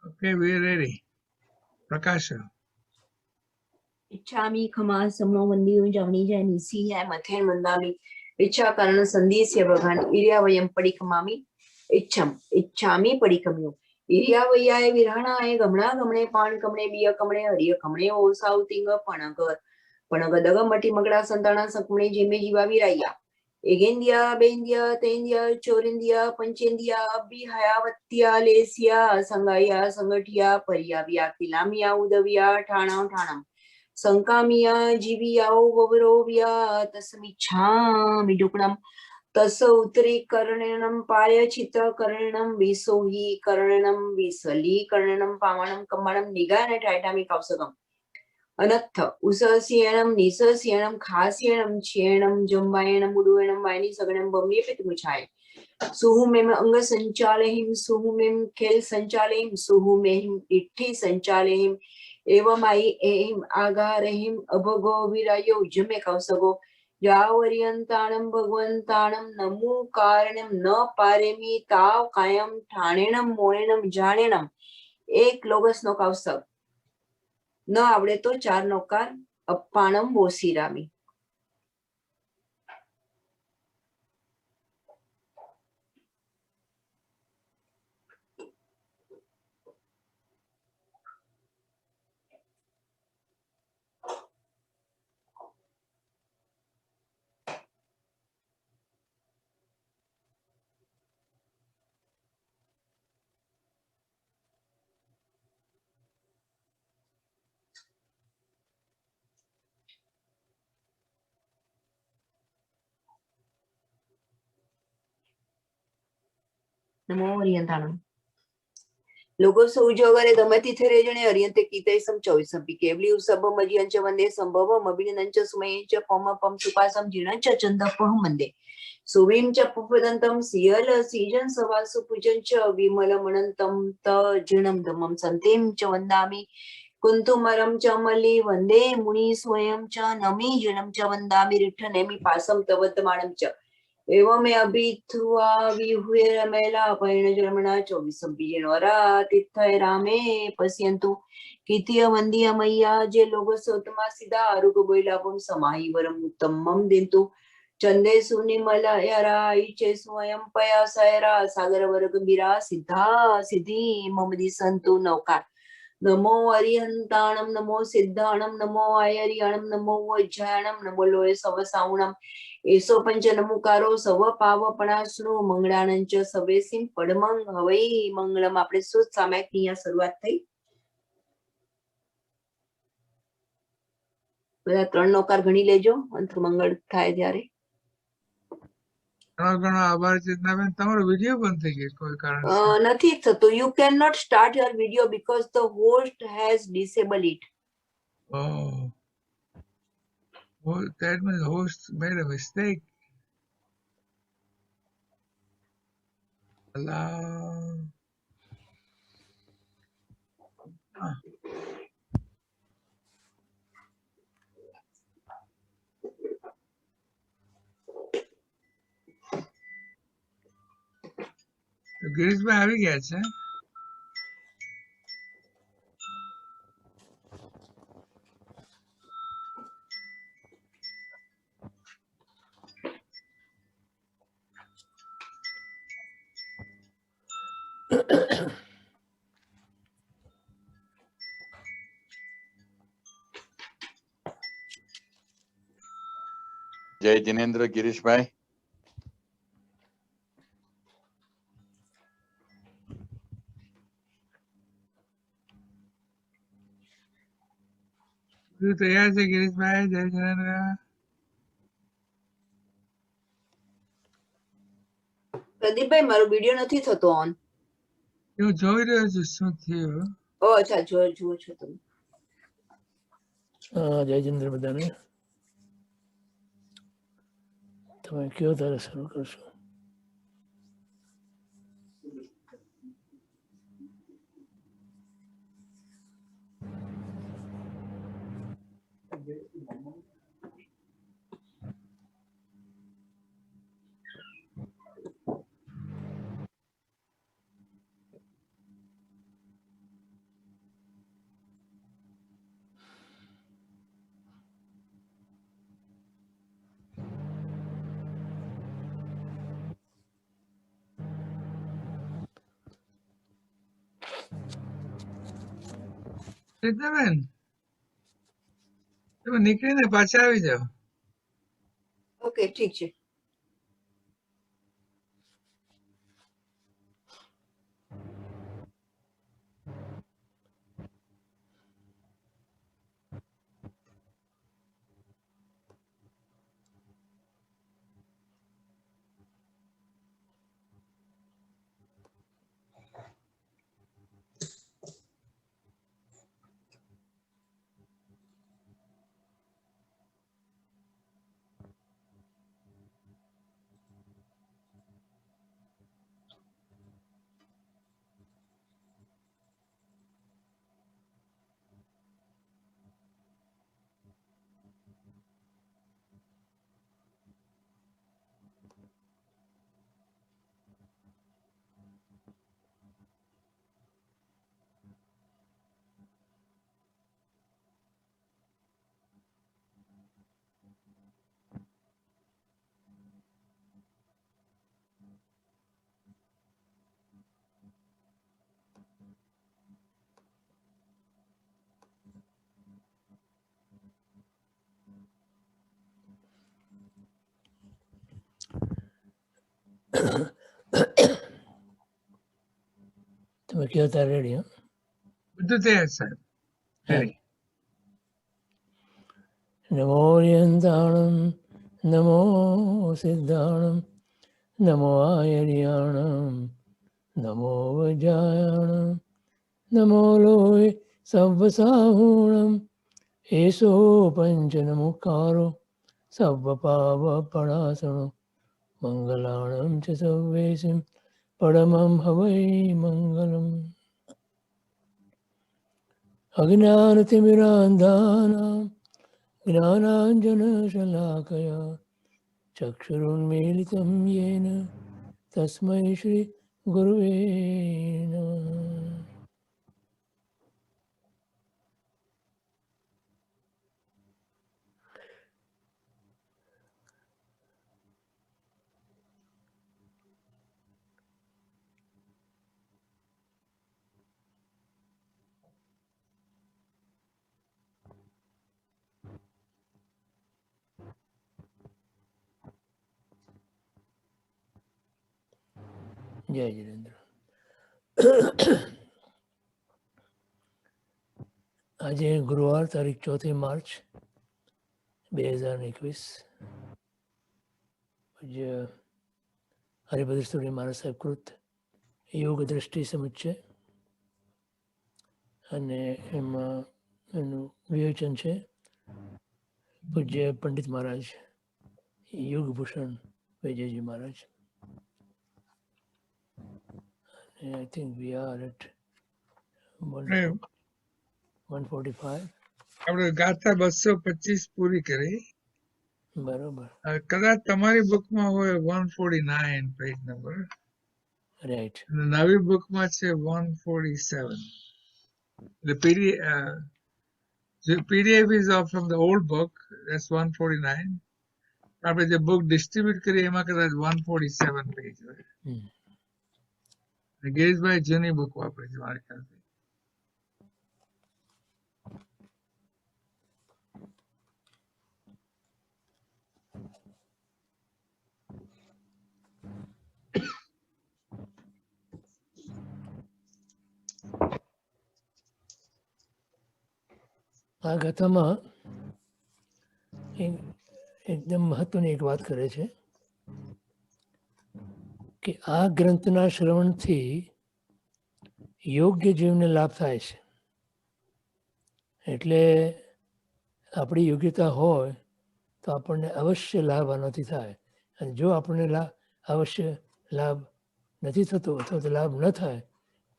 Okay, we're ready. Prakasha. इच्छामि खमा समनो वंदियो जवनी जय निसी है मथेन वंदामि इच्छा करण संदेश्य भगवान इरिया वयम परिकमामि इच्छामि परिकम्यो इरिया वयाय विरहणाय गमणा गमणे पाण कमणे बिय कमणे हरिय कमणे ओ साउतिंग पणग दग मटी मगड़ा संताना सकमणे जेमे जीवा विराया एगेंदिया बेंदिया तेंदिया चोरिंदिया पंचेंदिया अबी हयावत्या लेसिया संगाया संगठिया परिया विया किलामिया उदविया ठाणा ठाणम संकामिया जीवियाओ ववरोव्या तस्मिच्छामि डुक्णम तस उत्तरीकरणं पायचितकरणं विसोहीकरणं विसलीकरणं पावनं कम्मणं निगान टायटामि कौसकम अनत्थ उसस्येणं निसस्येणं खास्येणं क्षेणं जम्बायेणं मुडुयेणं वायनि सगणं बम्येपित मुछाय सुहुमेम अंग संचालहिम सुहुमेम खेल संचालहिम सुहुमेहिम इट्ठी संचालहिम एवं आई एहिम आगारहिम अभगो विरायो जमे कौसगो यावर्यंताणं भगवंताणं नमो कारणं न पारेमी ताव कायम ठाणेणं मोणेणं जाणेणं एक लोगस नो कौसग न आवडे तो चार नोकार अप्पाणं बोसीरामी नमो ओरियंताणं लोगो सौजोगरे दमति थे रेजणे अरियंते कीते सम 24 पी केवली उसब मजियंच वंदे संभव अभिनंच सुमयंच पम पम सुपासम जीणंच चंदपह मंदे सुवीम च पुपदंतम सियल सीजन सवासु पूजंच विमल मनंतम त जीणम दमम संतेम च वंदामि कुंतुमरम च मल्ली वंदे मुनि स्वयं च नमी जीणम च वंदामि रिठनेमि पासम तवतमाणम च एवं मैं अभी थुआ विहुए रमेला पैण जरमणा 24 बीजेनोरा तिथय रामे पश्यन्तु कीर्तिय वंदिय मैया जे लोग सोतमा सिदा आरुग बोइलापम समाहि वरम उत्तमम देन्तु चंदे सुनिमला यरा इचे स्वयं पया सयरा सागर वर्ग बिरा सिद्धा सिद्धि मम दिसन्तु नौकार नमो अरिहंताणं नमो सिद्धाणं नमो आयरियाणं नमो वज्रायणं नमो लोय सवसावणं एसो पंच नमुकारो सव પાવપણાસનો મંગળાનંચ સવેસીમ પડમંગ હવઈ મંગળમ આપણે શું સામાયિકની અહીંયા શરૂઆત થઈ બધા ત્રણ નોકાર ગણી લેજો અંતર મંગળ થાય ત્યારે ઘણો આભાર ચિંતાબેન તમારો વિડિયો બંધ થઈ ગયો કોઈ કારણ નથી થતું you cannot start your video because the host has disabled it well, that means the host made a mistake. Allow. Girishbhai આવી ગયા છે જય જિનેન્દ્ર ગિરીશભાઈ તૈયાર છે ગિરીશભાઈ જય જિનેન્દ્ર પ્રદીપભાઈ મારો વિડિયો નથી થતો ઓન હું જોઈ રહ્યો છું શું થયું ઓ અચ્છા જુઓ છો તમે જય જિનેન્દ્ર બધાને તમે કયો ત્યારે શરૂ કરશો ચેતનાબેન, તમે નીકળીને પાછા આવી જાઓ. ઓકે, ઠીક છે. તમે કહો ત્યારે રેડી? હા, બધું તૈયાર સાહેબ. રેડી. નમો યંતાણમ નમો સિદ્ધાણમ નમો આયર્યાણમ નમો વજાયાણમ નમો લોય સવ્વસાહૂણમ એસો પંચનમુખારો સવ્વપાવપણાસણો મંગલાણમ ચ સવ્વેસિમ પરમં હવૈ મંગલમ. અજ્ઞાનતિમિરાંધાનાં જ્ઞાનાંજનશલાકયા ચક્ષુરુન્મીલિतं येन તસ્मै શ્રી ગુરવે નમઃ. જય જિનેન્દ્ર. આજે ગુરુવાર તારીખ 4 માર્ચ 2021. પૂજ્ય હરિભદ્ર સ્તુતિ મહારાજ સાહેબ કૃત યોગ દ્રષ્ટિ સમુચ્ચય અને એમાં એનું વિવેચન છે પૂજ્ય પંડિત મહારાજ યોગભૂષણ વિજયજી મહારાજ. I think we are at 145. આપણે ગાથા 225 પૂરી કરી. બરોબર. કદાચ તમારી બુકમાં હોય 149 પેજ નંબર. રાઈટ. નવી બુકમાં છે 147. The PDF is from the old book, that's 149. આપણે જે બુક ડિસ્ટ્રીબ્યુટ કરી એમાં કદાચ 147 પેજ હોય. ગિરીશભાઈ જૂની બુક વાપરે છે મારી ખ્યાલથી. આ ગાથામાં એકદમ મહત્વની એક વાત કરે છે કે આ ગ્રંથના શ્રવણથી યોગ્ય જીવને લાભ થાય છે. એટલે આપણી યોગ્યતા હોય તો આપણને અવશ્ય લાભ આનાથી થાય, અને જો આપણને અવશ્ય લાભ નથી થતો અથવા તો લાભ ન થાય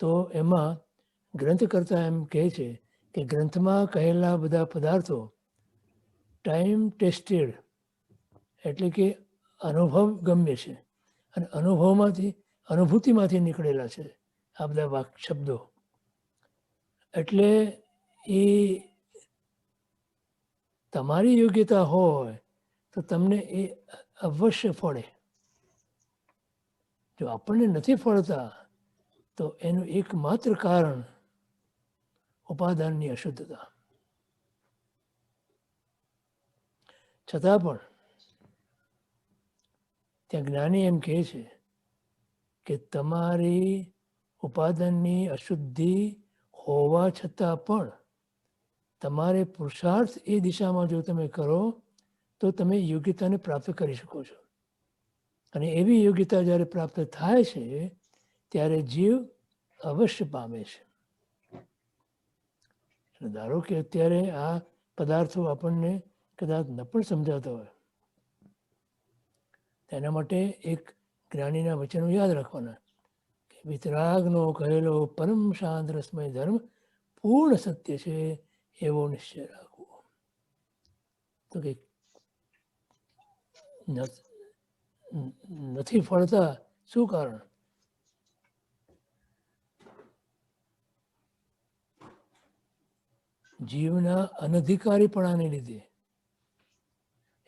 તો એમાં ગ્રંથકર્તા એમ કહે છે કે ગ્રંથમાં કહેલા બધા પદાર્થો ટાઈમ ટેસ્ટેડ એટલે કે અનુભવ ગમ્ય છે અને અનુભૂતિમાંથી નીકળેલા છે આ બધા શબ્દો. એટલે એ તમારી યોગ્યતા હોય તો તમને એ અવશ્ય ફળે. જો આપણને નથી ફળતા તો એનું એકમાત્ર કારણ ઉપાદાનની અશુદ્ધતા. છતાં પણ ત્યાં જ્ઞાની એમ કહે છે કે તમારી ઉપાદાનની અશુદ્ધિ હોવા છતાં પણ તમારે પુરુષાર્થ એ દિશામાં જો તમે કરો તો તમે યોગ્યતાને પ્રાપ્ત કરી શકો છો. અને એવી યોગ્યતા જ્યારે પ્રાપ્ત થાય છે ત્યારે જીવ અવશ્ય પામે છે. ધારો કે અત્યારે આ પદાર્થો આપણને કદાચ ન પણ સમજાતા હોય, તેના માટે એક જ્ઞાનીના વચનો યાદ રાખવાના કે વિતરાગનો કહેલો પરમ શાંત રસમય ધર્મ પૂર્ણ સત્ય છે એવો નિશ્ચય રાખવો. તો કે નથી ફળતા, શું કારણ? જીવના અનધિકારીપણાને લીધે,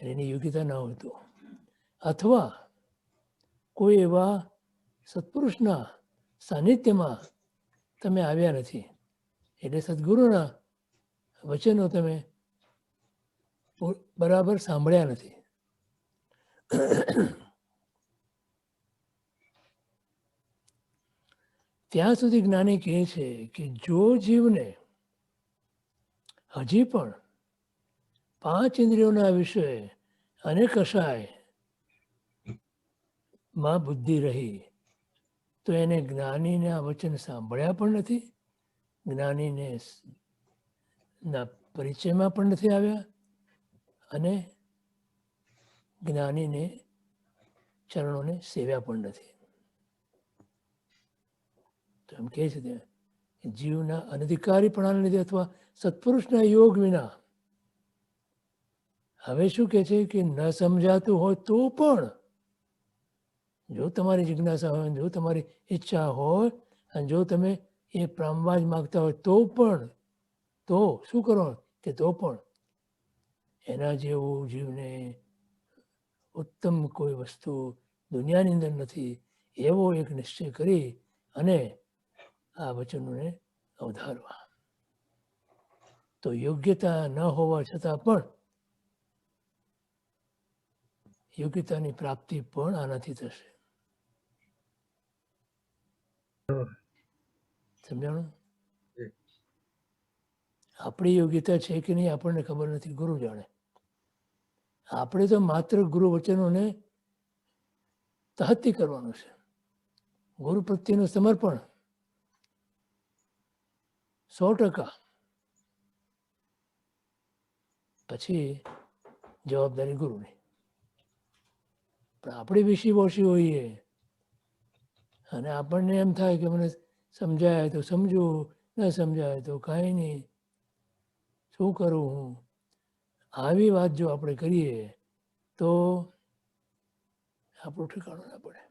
એની યોગ્યતા ન હોય તો, અથવા કોઈ એવા સત્પુરુષના સાનિધ્યમાં તમે આવ્યા નથી, એટલે સદગુરુના વચનો તમે બરાબર સાંભળ્યા નથી. ત્યાં સુધી જ્ઞાની કહે છે કે જો જીવને હજી પણ 5 ઇન્દ્રિયોના વિષય અને કષાયમાં બુદ્ધિ રહી તો એને જ્ઞાનીના વચન સાંભળ્યા પણ નથી, જ્ઞાનીને ના પરિચયમાં પણ નથી આવ્યા, અને જ્ઞાનીને ચરણોને સેવ્યા પણ નથી. તો એમ કહે છે ત્યાં જીવના અનધિકારીપણાને લીધે અથવા સત્પુરુષના યોગ વિના, હવે શું કહે છે કે ન સમજાતું હોય તો પણ જો તમારી જિજ્ઞાસા હોય, જો તમારી ઈચ્છા હોય અને જો તમે એ પામવા જ માગતા હોય તો પણ, તો શું કરો કે તો પણ એના જેવું જીવને ઉત્તમ કોઈ વસ્તુ દુનિયાની અંદર નથી એવો એક નિશ્ચય કરી અને આ વચનોને અવધારવા. તો યોગ્યતા ન હોવા છતાં પણ યોગ્યતાની પ્રાપ્તિ પણ આનાથી થશે. સમજાણું? આપણી યોગ્યતા છે કે નહીં આપણને ખબર નથી, ગુરુ જાણે. આપણે તો માત્ર ગુરુ વચનોને તહત્તી કરવાનું છે. ગુરુ પ્રત્યેનું સમર્પણ 100%. પછી જવાબદારી ગુરુની. પણ આપણે વિશી વોશી હોઈએ અને આપણને એમ થાય કે મને સમજાય તો સમજવું, ન સમજાય તો કાંઈ નહીં, શું કરું હું? આવી વાત જો આપણે કરીએ તો આપણું ઠેકાણું ના પડે.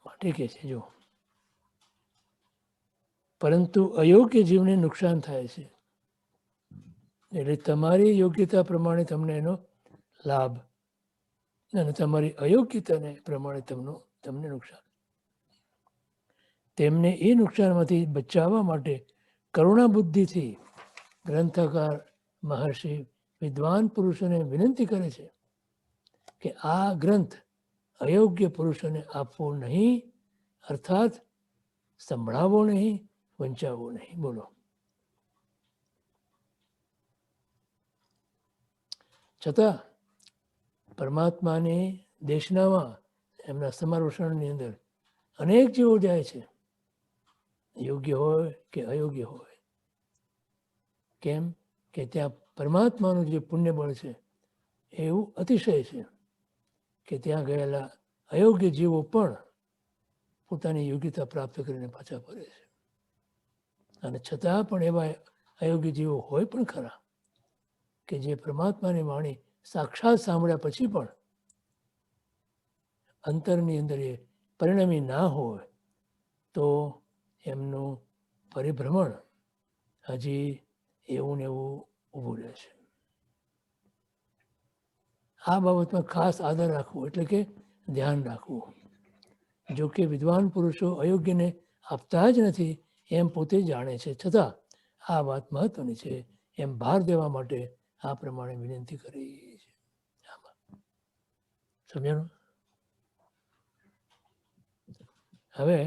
માટે કહે છે જો, પરંતુ અયોગ્ય જીવને નુકસાન થાય છે, એટલે તમારી યોગ્યતા પ્રમાણે તમને એનો લાભ અને તમારી અયોગ્યતાને પ્રમાણે તમને નુકસાન. તેમને એ નુકસાનમાંથી બચાવવા માટે કરુણા બુદ્ધિથી ગ્રંથકાર મહર્ષિ વિદ્વાન પુરુષોને વિનંતી કરે છે કે આ ગ્રંથ અયોગ્ય પુરુષોને આપવો નહીં, અર્થાત સંભળાવવો નહીં, વંચાવવો નહીં. બોલો. છતાં પરમાત્માની દેશનામાં એમના સમર્ષણની અંદર અનેક જીવો જાય છે, યોગ્ય હોય કે અયોગ્ય હોય. કેમ કે ત્યાં પરમાત્માનું જે પુણ્ય બળ છે એવું અતિશય છે કે ત્યાં ગયેલા અયોગ્ય જીવો પણ પોતાની યોગ્યતા પ્રાપ્ત કરીને પાછા ફરે છે. અને છતાં પણ એવા અયોગ્ય જીવો હોય પણ ખરા કે જે પરમાત્માની વાણી સાક્ષાત સાંભળ્યા પછી પણ અંતરની અંદર એ પરિણમી ના હોય તો એમનું પરિભ્રમણ હજી એવું ને એવું ઊભું રહે છે. આ બાબતમાં ખાસ આદર રાખવો એટલે કે ધ્યાન રાખવું. જો કે વિદ્વાન પુરુષો અયોગ્યને આપતા જ નથી એમ પોતે જાણે છે, છતાં આ વાત મહત્વની છે એમ ભાર દેવા માટે આ પ્રમાણે વિનંતી કરી છે. આમાં સમજાણું? હવે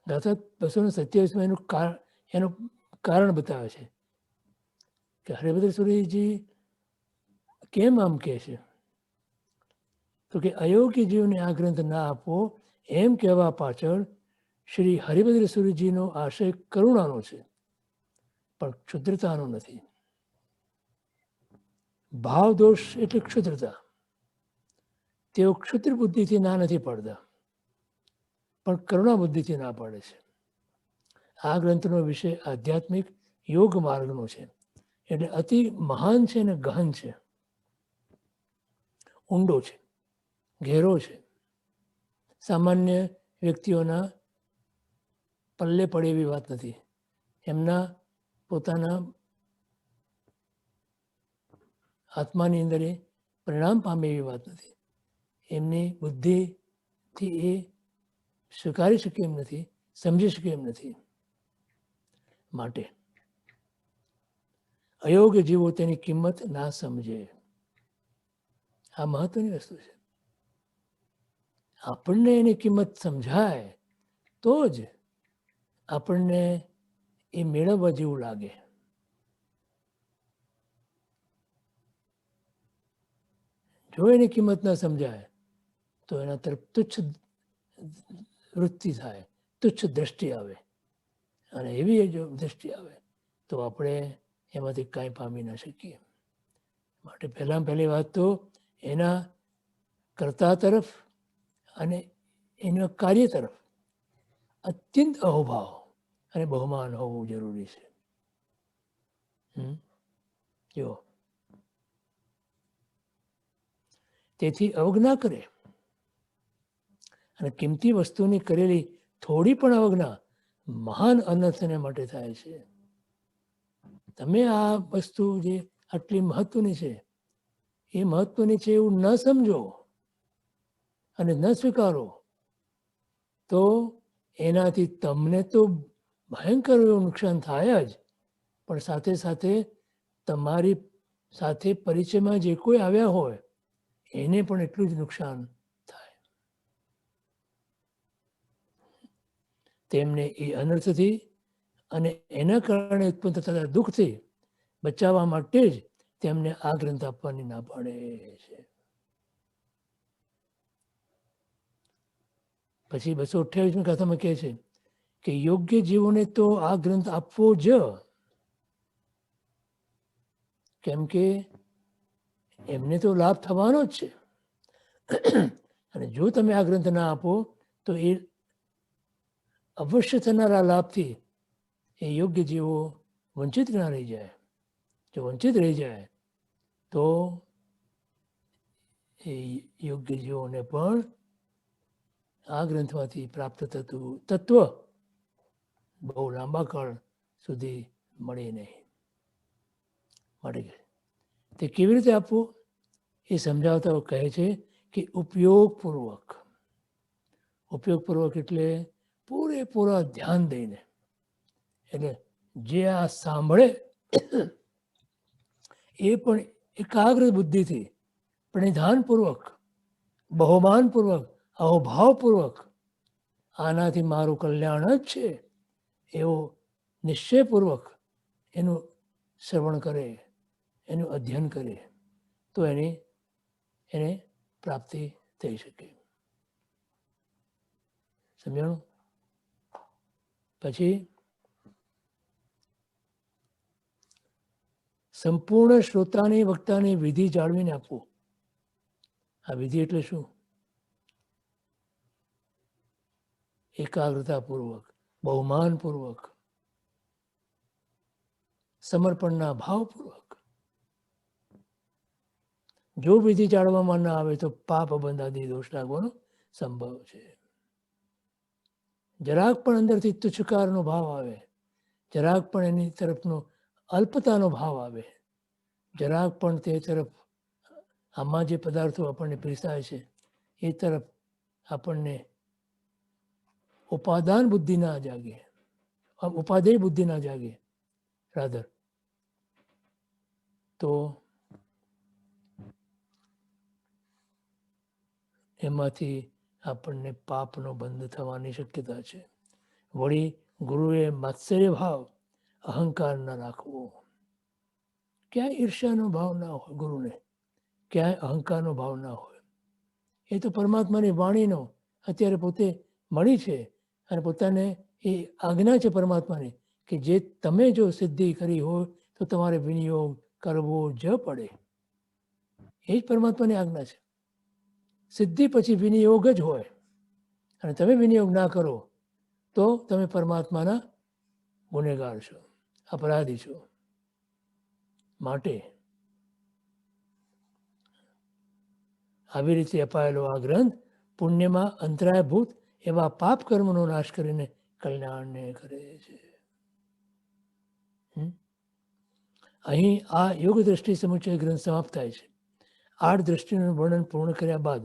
ગાથા 227માં એનું કારણ બતાવે છે કે હરિભદ્ર સુરીજી કેમ આમ કહે છે, તો કે અયોગ્ય જીવને આ ગ્રંથ ના આપવો એમ કહેવા પાછળ શ્રી હરિભદ્ર સુરીજીનો આશય કરુણાનો છે, પણ ક્ષુદ્રતાનો નથી. ભાવ દોષ એટલે ક્ષુદ્રતા. તેઓ ક્ષુદ્ર બુદ્ધિથી ના નથી પાડતા, પણ કરુણા બુદ્ધિથી ના પાડે છે. આ ગ્રંથનો વિષય આધ્યાત્મિક યોગ માર્ગનો છે, એટલે અતિ મહાન છે અને ગહન છે, ઊંડો છે, ઘેરો છે. સામાન્ય વ્યક્તિઓના પલ્લે પડે એવી વાત નથી. એમના પોતાના આત્માની અંદર એ પરિણામ પામે એવી વાત નથી. એમની બુદ્ધિથી એ સ્વીકારી શકે એમ નથી, સમજી શકે એમ નથી. માટે અયોગ્ય જીવો તેની કિંમત ના સમજે. આ મહત્વની વસ્તુ છે. આપણને એની કિંમત સમજાય તો જ આપણને એ મેળવવા જેવું લાગે. જો એની કિંમત ના સમજાય તો એના તરફ તુચ્છ વૃત્તિ થાય, તુચ્છ દ્રષ્ટિ આવે, અને એવી જો દ્રષ્ટિ આવે તો આપણે એમાંથી કાંઈ પામી ના શકીએ. માટે પહેલી વાત તો એના કર્તા તરફ અને એના કાર્ય તરફ અત્યંત અહોભાવ અને બહુમાન હોવું જરૂરી છે. જો તેથી અવજ્ઞા કરે, અને કિંમતી વસ્તુની કરેલી થોડી પણ અવજ્ઞા મહાન અનર્થને માટે થાય છે. તમે આ વસ્તુ જે આટલી મહત્વની છે એ મહત્વની છે એવું ન સમજો અને ન સ્વીકારો તો એનાથી તમને તો ભયંકર એવું નુકસાન થાય જ, પણ સાથે સાથે તમારી સાથે પરિચયમાં જે કોઈ આવ્યા હોય એને પણ એટલું જ નુકસાન થાય. તેમને એ અનર્થથી અને એના કારણે ઉત્પન્ન થતા દુઃખથી બચાવવા માટે જ તેમને આ ગ્રંથ આપવાની ના પાડે છે. પછી 228મી કથામાં કહે છે કે યોગ્ય જીવોને તો આ ગ્રંથ આપવો જ, કેમ કે એમને તો લાભ થવાનો જ છે. અને જો તમે આ ગ્રંથ ના આપો તો એ અવશ્ય થનારા લાભથી એ યોગ્ય જીવો વંચિત ના રહી જાય. જો વંચિત રહી જાય તો એ યોગ્ય જીવોને પણ આ ગ્રંથમાંથી પ્રાપ્ત થતું તત્વ બહુ લાંબા કાળ સુધી મળે નહીં. માટે તે કેવી રીતે આપવું એ સમજાવતા કહે છે કે ઉપયોગપૂર્વક. ઉપયોગપૂર્વક એટલે પૂરેપૂરા ધ્યાન દઈને, એટલે જે આ સાંભળે એ પણ એકાગ્ર બુદ્ધિથી, પ્રણિધાનપૂર્વક, બહુમાનપૂર્વક, અહોભાવપૂર્વક આનાથી મારું કલ્યાણ જ છે એવો નિશ્ચયપૂર્વક એનું શ્રવણ કરે, એનું અધ્યયન કરે તો એને પ્રાપ્તિ થઈ શકે. સમજાણું? પછી સંપૂર્ણ શ્રોતાની વક્તાની વિધિ જાળવીને આપવું. આ વિધિ એટલે શું? એકાગ્રતાપૂર્વક, બહુમાનપૂર્વક, સમર્પણના ભાવપૂર્વક. જો વિધિ જાળવવામાં ના આવે તો પાપ બંધાદી દોષ લાગવાનો સંભવ છે. જરાક પણ અંદરથી તુચ્છકારનો ભાવ આવે, જરાક પણ એની તરફનો અલ્પતાનો ભાવ આવે, જરાક પણ તે તરફ આમાં જે પદાર્થો આપણને પીરસાય છે એ તરફ આપણને ઉપાદાન બુદ્ધિ ના જાગે, ઉપાદેય બુદ્ધિ ના જાગે રાધર, તો એમાંથી આપણને પાપનો બંધ થવાની શક્યતા છે. વળી ગુરુએ માત્સર્ય ભાવ, અહંકાર ન રાખવો. ક્યાંય ઈર્ષ્યાનો ભાવ ના હોય ગુરુને, ક્યાંય અહંકારનો ભાવ ના હોય. એ તો પરમાત્માની વાણીનો અત્યારે પોતે મળી છે અને પોતાને એ આજ્ઞા છે પરમાત્માની કે જે તમે જો સિદ્ધિ કરી હોય તો તમારે વિનિયોગ કરવો જ પડે. એ જ પરમાત્માની આજ્ઞા છે. સિદ્ધિ પછી વિનિયોગ જ હોય અને તમે વિનિયોગ ના કરો તો તમે પરમાત્માના ગુનેગાર છો, અપરાધી છો. માટે આવી રીતે અપાયેલો આ ગ્રંથ પુણ્યમાં અંતરાયભૂત એવા પાપ કર્મનો નાશ કરીને કલ્યાણને કરે છે. અહીં આ યોગ દ્રષ્ટિ સમુચ્ચય ગ્રંથ સમાપ્ત થાય છે. 8 દ્રષ્ટિનું વર્ણન પૂર્ણ કર્યા બાદ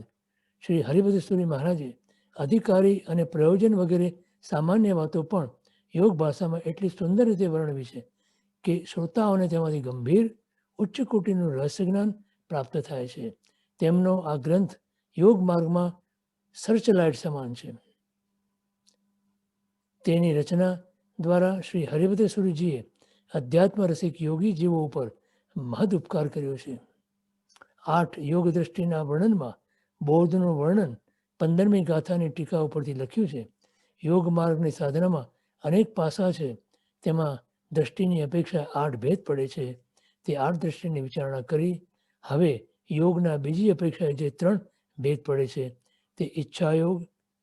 શ્રી હરિભદ્રસુરી મહારાજે અધિકારી અને પ્રયોજન વગેરે સામાન્ય વાતો પણ યોગ ભાષામાં એટલી સુંદર રીતે વર્ણવી છે કે શ્રોતાઓને તેમાંથી ગંભીર ઉચ્ચ કોટીનું રહસ્ય જ્ઞાન પ્રાપ્ત થાય છે. તેમનો આ ગ્રંથ યોગ માર્ગમાં સર્ચલાઇટ સમાન છે. તેની રચના દ્વારા શ્રી હરિભદ્રસુરીજીએ અધ્યાત્મ રસિક યોગી જીવો ઉપર મહદ ઉપકાર કર્યો છે. 8 યોગ દ્રષ્ટિના વર્ણનમાં બૌદ્ધનું વર્ણન 15મી ગાથાની ટીકા ઉપરથી લખ્યું છે. યોગ માર્ગની સાધનામાં અનેક પાસા છે. તેમાં દ્રષ્ટિની અપેક્ષા 8 ભેદ પડે છે. તે 8 દ્રષ્ટિની વિચારણા કરી હવે યોગના બીજી અપેક્ષાએ જે 3 ભેદ પડે છે તે ઈચ્છા યોગ,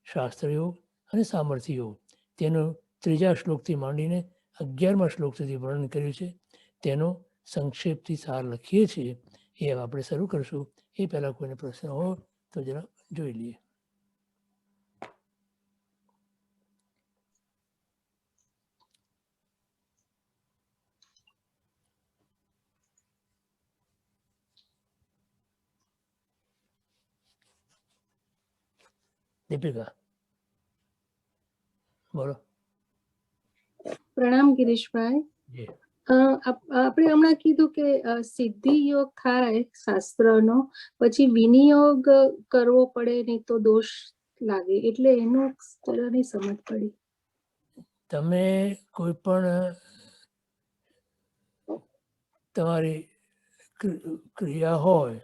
શાસ્ત્ર યોગ અને સામર્થ્ય યોગ, તેનું 3જા શ્લોકથી માંડીને 11મા શ્લોક સુધી વર્ણન કર્યું છે. તેનો સંક્ષેપથી સાર લખીએ છીએ. એ આપણે શરૂ કરશું. એ પહેલાં કોઈને પ્રશ્ન હોય તો જરા જોઈ લઈએ. દીપિકા બોલો. પ્રણામ ગિરીશભાઈ. જી. આપણે હમણાં કીધું કે સિદ્ધિ યોગ થાય શાસ્ત્રનો પછી વિનિયોગ કરવો પડે નહીં તો દોષ લાગે, એટલે એનું જરા નહીં સમજ પડી. તમે કોઈ પણ તમારી ક્રિયા હોય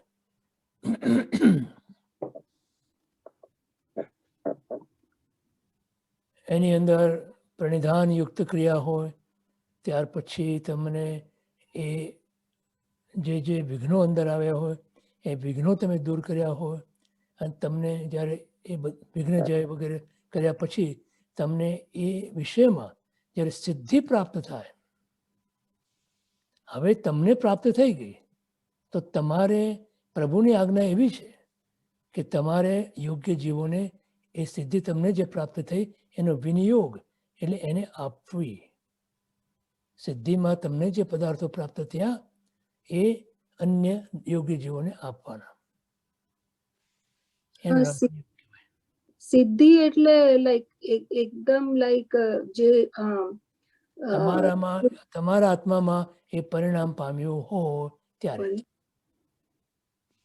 એની અંદર પ્રણિધાનયુક્ત ક્રિયા હોય, ત્યાર પછી તમને એ જે વિઘ્નો અંદર આવ્યા હોય એ વિઘ્નો તમે દૂર કર્યા હોય અને તમને જ્યારે એ વિઘ્ન જાય વગેરે કર્યા પછી તમને એ વિષયમાં જ્યારે સિદ્ધિ પ્રાપ્ત થાય, હવે તમને પ્રાપ્ત થઈ ગઈ તો તમારે પ્રભુની આજ્ઞા એવી છે કે તમારે યોગ્ય જીવોને એ સિદ્ધિ તમને જે પ્રાપ્ત થઈ એનો વિનિયોગ એટલે એને આપવી. સિદ્ધિમાં તમને જે પદાર્થો પ્રાપ્ત થયા એ અન્ય યોગ્ય જીવોને આપવાના. એનું નામ સિદ્ધિ એટલે લાઈક એકદમ લાઈક જે તમારામાં તમારા આત્મામાં એ પરિણામ પામ્યું હોય ત્યારે.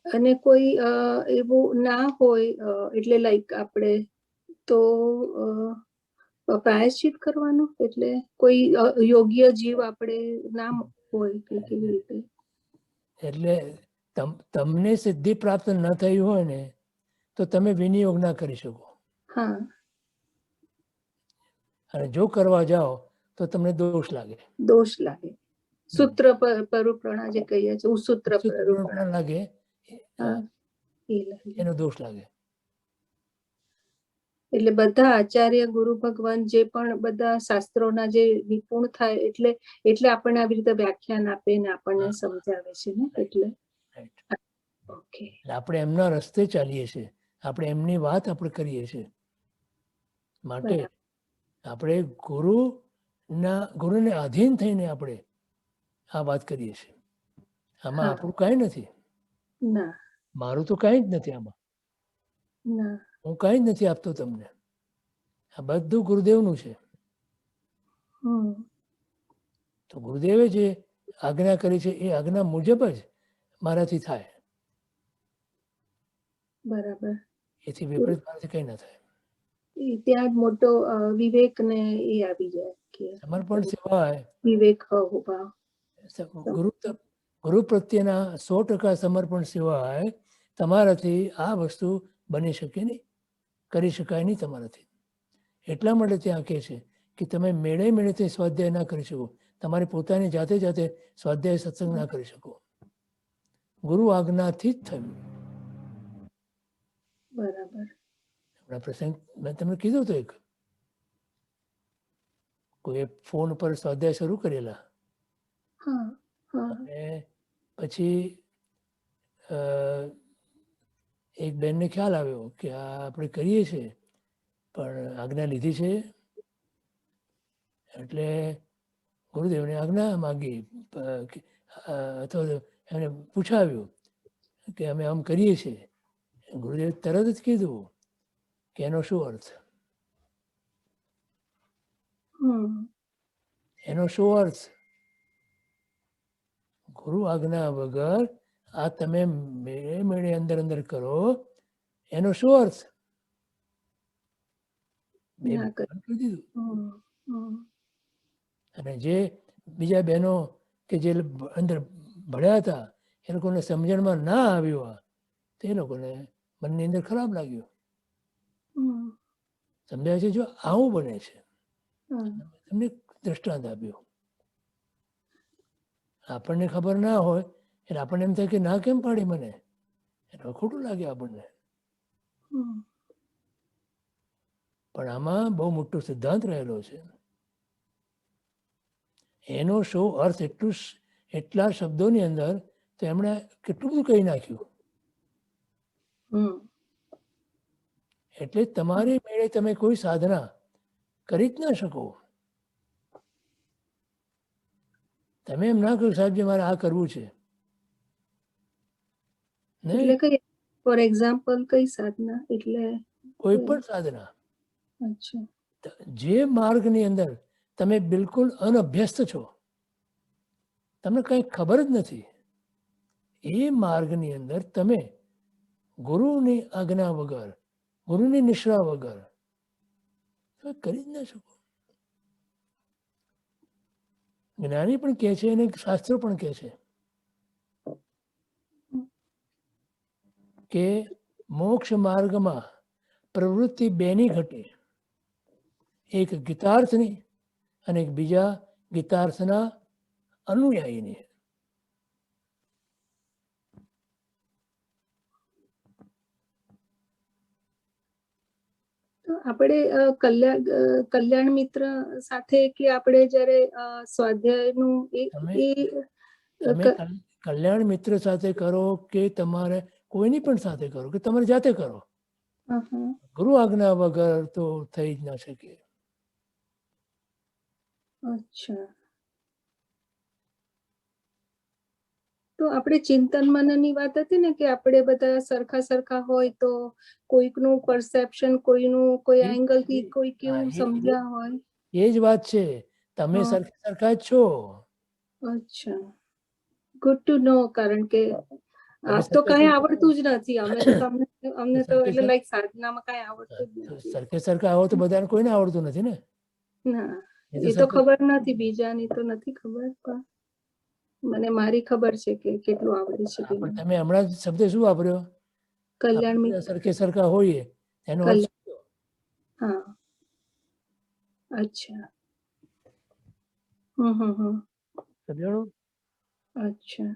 અને કોઈ એવું ના હોય એટલે લાઈક આપણે તો પ્રાયશ્ચિત કરવાનું, એટલે કોઈ યોગ્ય જીવ આપણે ના હોય કે કેવી રીતે? એટલે તમને સિદ્ધિ પ્રાપ્ત ન થઈ હોય ને તો તમે વિનિયોગ ના કરી શકો. હા. અને જો કરવા જાઓ તો તમને દોષ લાગે. દોષ લાગે. સૂત્ર પરુપણા જે કહીએ છીએ, સૂત્ર પરુપણા લાગે, એનો દોષ લાગે. એટલે બધા આચાર્ય ગુરુ ભગવાન જે પણ બધા શાસ્ત્રોના જે નિપુણ થાય એટલે આપણને આવી રીતે વ્યાખ્યાન આપે ને આપણને સમજાવે છે ને. એટલે ઓકે, આપણે એમના રસ્તે ચાલીએ છીએ, આપણે એમની વાત આપણે કરીએ છીએ. માટે આપણે ગુરુને આધીન થઈને આપણે આ વાત કરીએ છીએ. આમાં આપણું કાંઈ નથી. ના, મારું તો કાંઈ જ નથી આમાં. ના, હું કાંઈ જ નથી આપતો તમને. આ બધું ગુરુદેવનું છે. હમ તો ગુરુદેવે જે આજ્ઞા કરી છે એ આજ્ઞા મુજબ જ મારાથી થાય. બરાબર. એથી વિપરીત મારાથી કંઈ ના થાય. ત્યાં જ મોટો વિવેક ને એ આવી જાય કે સમર્પણ સિવાય વિવેક હોવા. ગુરુ પ્રત્યેના 100% સમર્પણ સિવાય તમારાથી આ વસ્તુ બની શકે નહીં, કરી શકાય નહીં તમારાથી. એટલા માટે ત્યાં કહે છે કે તમે મેળે મેળે તે સ્વાધ્યાય ના કરી શકો, તમારી પોતાની જાતે જાતે સ્વાધ્યાય સત્સંગ ના કરી શકો. ગુરુ આજ્ઞાથી જ થયું. બરાબર. હમણાં પ્રસંગ મેં તમને કીધું તો એક કોઈ ફોન પર સ્વાધ્યાય શરૂ કરેલા હા હા અને પછી એક બેનને ખ્યાલ આવ્યો કે આ આપણે કરીએ છીએ પણ આજ્ઞા લીધી છે, એટલે ગુરુદેવને આજ્ઞા માગી અથવા એમને પૂછાવ્યું કે અમે આમ કરીએ છીએ. ગુરુદેવ તરત જ કીધું કે એનો શું અર્થ, એનો શું અર્થ. ગુરુ આજ્ઞા વગર આ તમે મેળે મેળે અંદર અંદર કરો એનો શું અર્થ. ના બંધ કરી દીધું. હમ અને જે બીજા બહેનો કે જે અંદર ભળ્યા હતા એ લોકોને સમજણમાં ના આવ્યું તે લોકોને મનની અંદર ખરાબ લાગ્યું. સમજાય છે? જો આવું બને છે. તમને દ્રષ્ટાંત આપ્યું. આપણને ખબર ના હોય એટલે આપણને એમ થાય કે ના કેમ પાડી મને, એટલે ખોટું લાગે આપણને. પણ આમાં બહુ મોટો સિદ્ધાંત રહેલો છે. એનો શો અર્થ એટલા શબ્દોની અંદર તો એમણે કેટલું બધું કહી નાખ્યું. એટલે તમારી મેળે તમે કોઈ સાધના કરી જ ના શકો. તમે એમ ના કહો સાહેબ મારે આ કરવું છે. એટલે કઈ ફોર એક્ઝામ્પલ કઈ સાધના એટલે કોઈ પણ સાધના. અચ્છા. જે માર્ગની અંદર તમે બિલકુલ અનભ્યસ્ત છો, તમને કંઈ ખબર જ નથી, એ માર્ગની અંદર તમે ગુરુની આજ્ઞા વગર, ગુરુની નિશ્રા વગર તમે કરી જ ના શકો. જ્ઞાની પણ કહે છે અને શાસ્ત્રો પણ કહે છે કે મોક્ષ માર્ગમાં પ્રવૃત્તિ બેની ઘટે, એક ગીતાર્થની અને એક બીજા ગીતાર્થના અનુયાયીની. તો આપણે કલ્યાણ મિત્ર સાથે કે આપણે જ્યારે સ્વાધ્યાયનું તમે કલ્યાણ મિત્ર સાથે કરો કે તમારે કોઈની પણ સાથે કરો કે તમારે જાતે કરો, ગુરુ આજ્ઞા વગર તો થઈ જ ના શકે. અચ્છા. તો આપણે ચિંતન મનનની વાત હતી ને કે આપણે બધા સરખા હોય તો કોઈકનું પરસેપ્શન કોઈનું કોઈ એંગલ થી કોઈ કેવું સમજ્યા હોય. એ જ વાત છે, તમે સરખા જ છો. અચ્છા, ગુડ ટુ નો. કારણ કે તો કઈ આવડતું જ નથી અમને તો એટલે લાઈક સાધનામાં કઈ આવડતું જ નથી. સરખા આવો તો બધાને કોઈને આવડતું નથી ને. ના, એ તો ખબર નથી, બીજાની તો નથી ખબર, પણ મને મારી ખબર છે કે કેટલું આવડે છે. તમે હમણાં શબ્દ શું વાપર્યો? કલ્યાણ મિત્ર. સરખા હોઈએ એનો અર્થ. હા, અચ્છા. અચ્છા.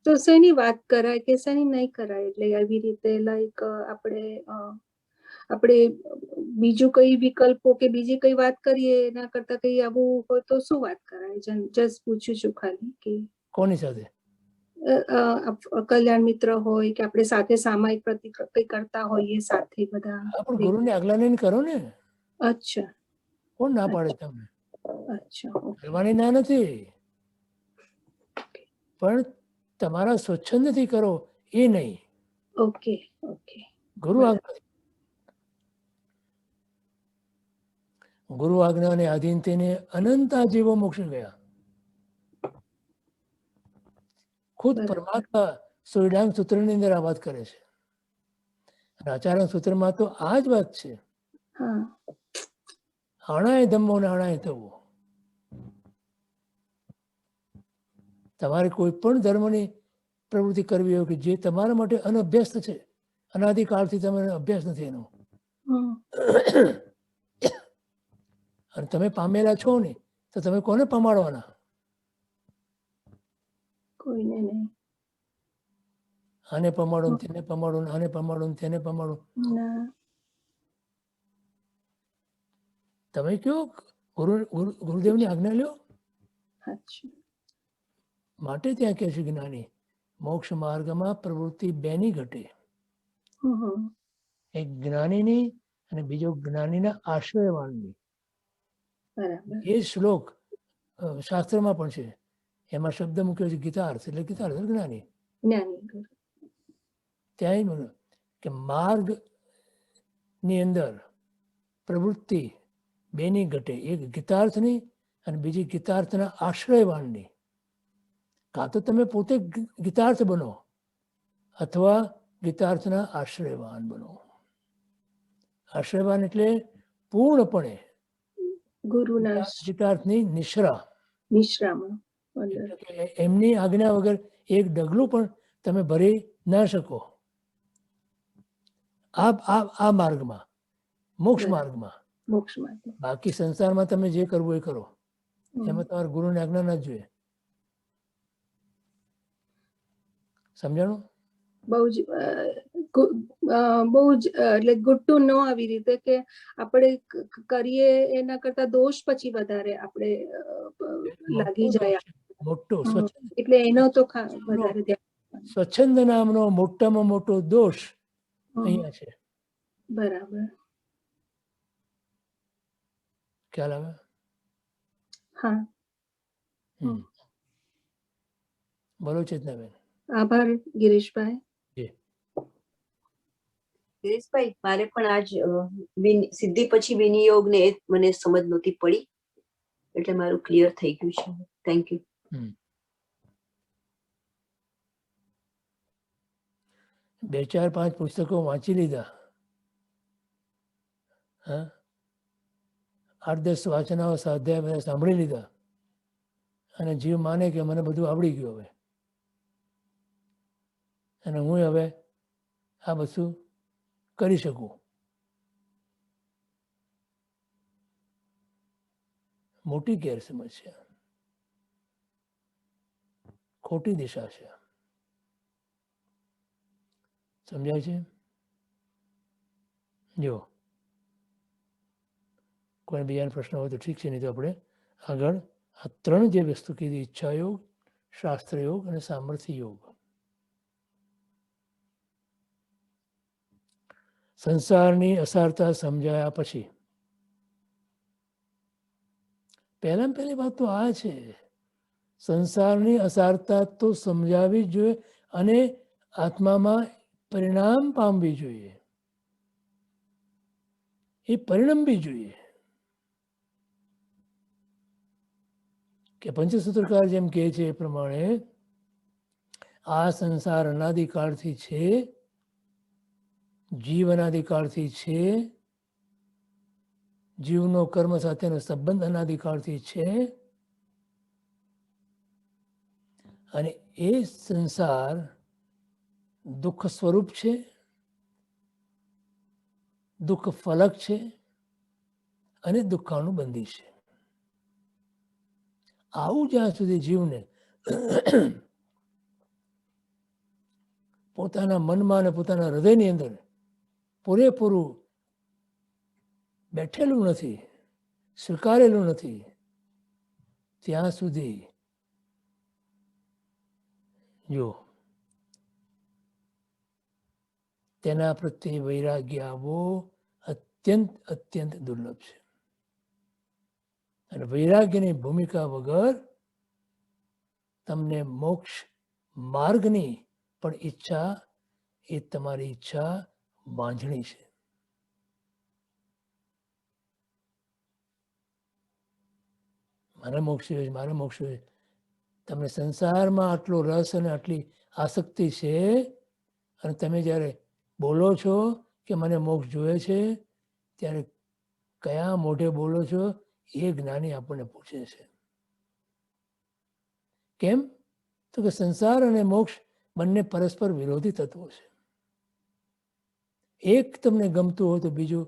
તો શેની વાત કરાય કે શેની નહીં કરાય, એટલે આવી રીતે લાઈક આપણે બીજું કઈ વિકલ્પો કે બીજી કઈ વાત કરીએ એના કરતા કઈ આવું હોય તો શું વાત કરાય? જસ્ટ પૂછું છું ખાલી કે કોની સાથે કલ્યાણ મિત્ર હોય કે આપણે સાથે સામાયિક કઈ કરતા હોઈએ સાથે બધા. આપણે ગુરુની આજ્ઞા લઈને કરો ને. અચ્છા. કોણ ના પાડે તમને? અચ્છા, કરવાની ના નથી, પણ તમારા સ્વચ્છંદથી કરો એ નહીં. Okay okay. ગુરુ આજ્ઞા ગુરુ આજ્ઞાને આધીન થઈને અનંતા જીવો મોક્ષ ગયા. ખુદ બરાબર. પરમાત્મા સોયડાંગ સૂત્રની અંદર આ વાત કરે છે. અને આચાર્ય સૂત્રમાં તો આ જ વાત છે. હા આણાય ધમ્મો ને આણાય થવો. તમારે કોઈ પણ ધર્મની પ્રવૃત્તિ કરવી હોય કે જે તમારા માટે અનભ્યસ્ત છે, અનાદિકાળથી તમારે અભ્યાસ નથી એનો, હમ. અને તમે પામેલા છો ને, તો તમે કોને પમાડવાના? કોઈને નહીં. આને પમાડો ને તેને પમાડો ને આને પમાડો ને તેને પમાડો. ના તમે કયો ગુરુદેવની આજ્ઞા લ્યો. સાચું. માટે ત્યાં કહે છે જ્ઞાની મોક્ષ માર્ગમાં પ્રવૃત્તિ બેની ઘટે. હમ. એક જ્ઞાનીની અને બીજો જ્ઞાનીના આશ્રયવાનની. બરાબર. એ શ્લોક શાસ્ત્રમાં પણ છે. એમાં શબ્દ મૂક્યો છે ગીતાર્થ, એટલે ગીતાર્થ એટલે જ્ઞાની. જ્ઞાની ગુરુ. ત્યાં બોલો કે માર્ગ ની અંદર પ્રવૃત્તિ બેની ઘટે, એક ગીતાર્થની અને બીજી ગીતાર્થના આશ્રયવાનની. કાં તો તમે પોતે ગીતાર્થ બનો અથવા ગીતાર્થના આશ્રયવાન બનો. આશ્રયવાન એટલે પૂર્ણપણે ગુરુના ગીતાર્થની નિશ્રા. નિશ્રામાં અંદર. એટલે કે એમની આજ્ઞા વગર એક ડગલું પણ તમે ભરી ના શકો. આ માર્ગમાં, મોક્ષ બરાબર. માર્ગમાં. મોક્ષ માટે. બાકી સંસારમાં તમે જે કરવું એ કરો, હમ. એમાં તમારે ગુરુની આજ્ઞા ના જ જોઈએ. સમજાણું? બહુ જ એટલે ગુડ ટુ નો આવી રીતે કે આપણે કરીએ એના કરતા દોષ પછી વધારે આપણે લાગી જાય. મોટો હમ. સ્વચ્છંદ એટલે એનો તો વધારે ધ્યાન. સ્વચ્છંદ નામનો મોટામાં મોટો દોષ હમ. અહીંયા છે. બરાબર. ખ્યાલ આવે? હા. બોલો ચેતનાબેન. આભાર ગિરીશભાઈ. ગિરીશભાઈ, મારે પણ આજ સિદ્ધિ પછી વિનિયોગ ને એ મને સમજ નહોતી પડી, એટલે મારું ક્લિયર થઈ ગયું છે. Thank you. 2, 4, 5 પુસ્તકો વાંચી લીધા. 8-10 વાંચનાઓ સ્વાધ્યાય બધા સાંભળી લીધા, અને જીવ માને કે મને બધું આવડી ગયું હવે, અને હું હવે આ બધું કરી શકું. મોટી ગેરસમજ છે, ખોટી દિશા છે. સમજાય છે? જો કોઈ બીજાનો પ્રશ્ન હોય તો ઠીક છે, નહીં તો આપણે આગળ આ 3 જે વસ્તુ કીધી, ઈચ્છા યોગ, શાસ્ત્ર યોગ અને સામર્થ્ય યોગ. સંસારની અસારતા સમજાયા પછી પહેલામાં પહેલી વાત તો આ છે, સંસારની અસારતા તો સમજાવવી જ જોઈએ અને આત્મામાં પરિણામ પામવી જોઈએ, એ પરિણમવી જોઈએ. કે પંચસૂત્રકાર જેમ કહે છે એ પ્રમાણે આ સંસાર અનાદિકાળથી છે, જીવ અનાદિકાળથી છે, જીવનો કર્મ સાથેનો સંબંધ અનાદિકાળથી છે, અને એ સંસાર દુઃખ સ્વરૂપ છે, દુઃખ ફલક છે અને દુઃખાનુબંધી છે. આવું જ્યાં સુધી જીવને પોતાના મનમાં અને પોતાના હૃદયની અંદર પૂરેપૂરું બેઠેલું નથી, સ્વીકારેલું નથી, ત્યાં સુધી જો તેના પ્રત્યે વૈરાગ્ય આવવો અત્યંત દુર્લભ છે. અને વૈરાગ્યની ભૂમિકા વગર તમને મોક્ષ માર્ગની પણ ઈચ્છા, એ તમારી ઈચ્છા વાંઝણી છે. મારા મોક્ષ જોઈએ, મારા મોક્ષ જોઈએ. તમને સંસારમાં આટલો રસ અને આટલી આસક્તિ છે, અને તમે જ્યારે બોલો છો કે મને મોક્ષ જોઈએ છે, ત્યારે કયા મોઢે બોલો છો એ જ્ઞાની આપણને પૂછે છે. કેમ? તો કે સંસાર અને મોક્ષ બંને પરસ્પર વિરોધી તત્વો છે. એક તમને ગમતું હોય તો બીજું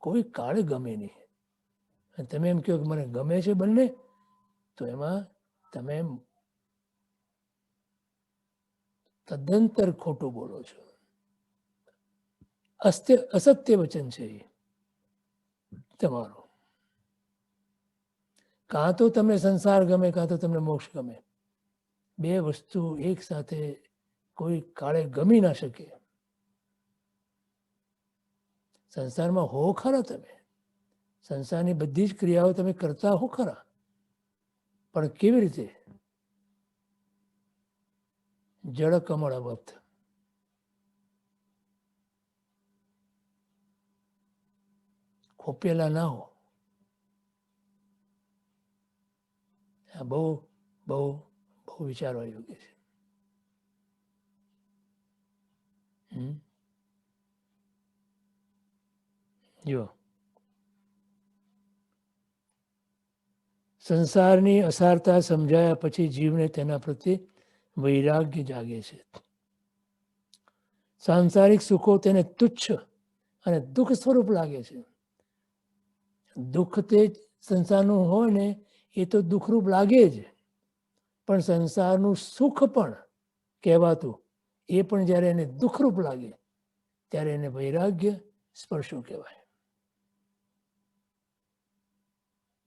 કોઈ કાળે ગમે નહીં. અને તમે એમ કહો કે મને ગમે છે બંને, તો એમાં તમે તદ્દંતર ખોટું બોલો છો. અસત્ય વચન છે એ તમારું. કાં તો તમને સંસાર ગમે, કાં તો તમને મોક્ષ ગમે. બે વસ્તુ એક સાથે કોઈ કાળે ગમી ના શકે. સંસારમાં હો ખરા તમે, સંસારની બધી જ ક્રિયાઓ તમે કરતા હો ખરા, પણ કેવી રીતે? જળ કમળવત. ખોપેલા ના હો. આ બહુ બહુ બહુ વિચારવા યોગ્ય છે. જો સંસારની અસારતા સમજાયા પછી જીવને તેના પ્રત્યે વૈરાગ્ય જાગે છે. સાંસારિક સુખો તેને તુચ્છ અને દુઃખ સ્વરૂપ લાગે છે. દુઃખ તે સંસારનું હોય ને એ તો દુઃખરૂપ લાગે જ, પણ સંસારનું સુખ પણ કહેવાતું એ પણ જ્યારે એને દુઃખરૂપ લાગે ત્યારે એને વૈરાગ્ય સ્પર્શો કહેવાય.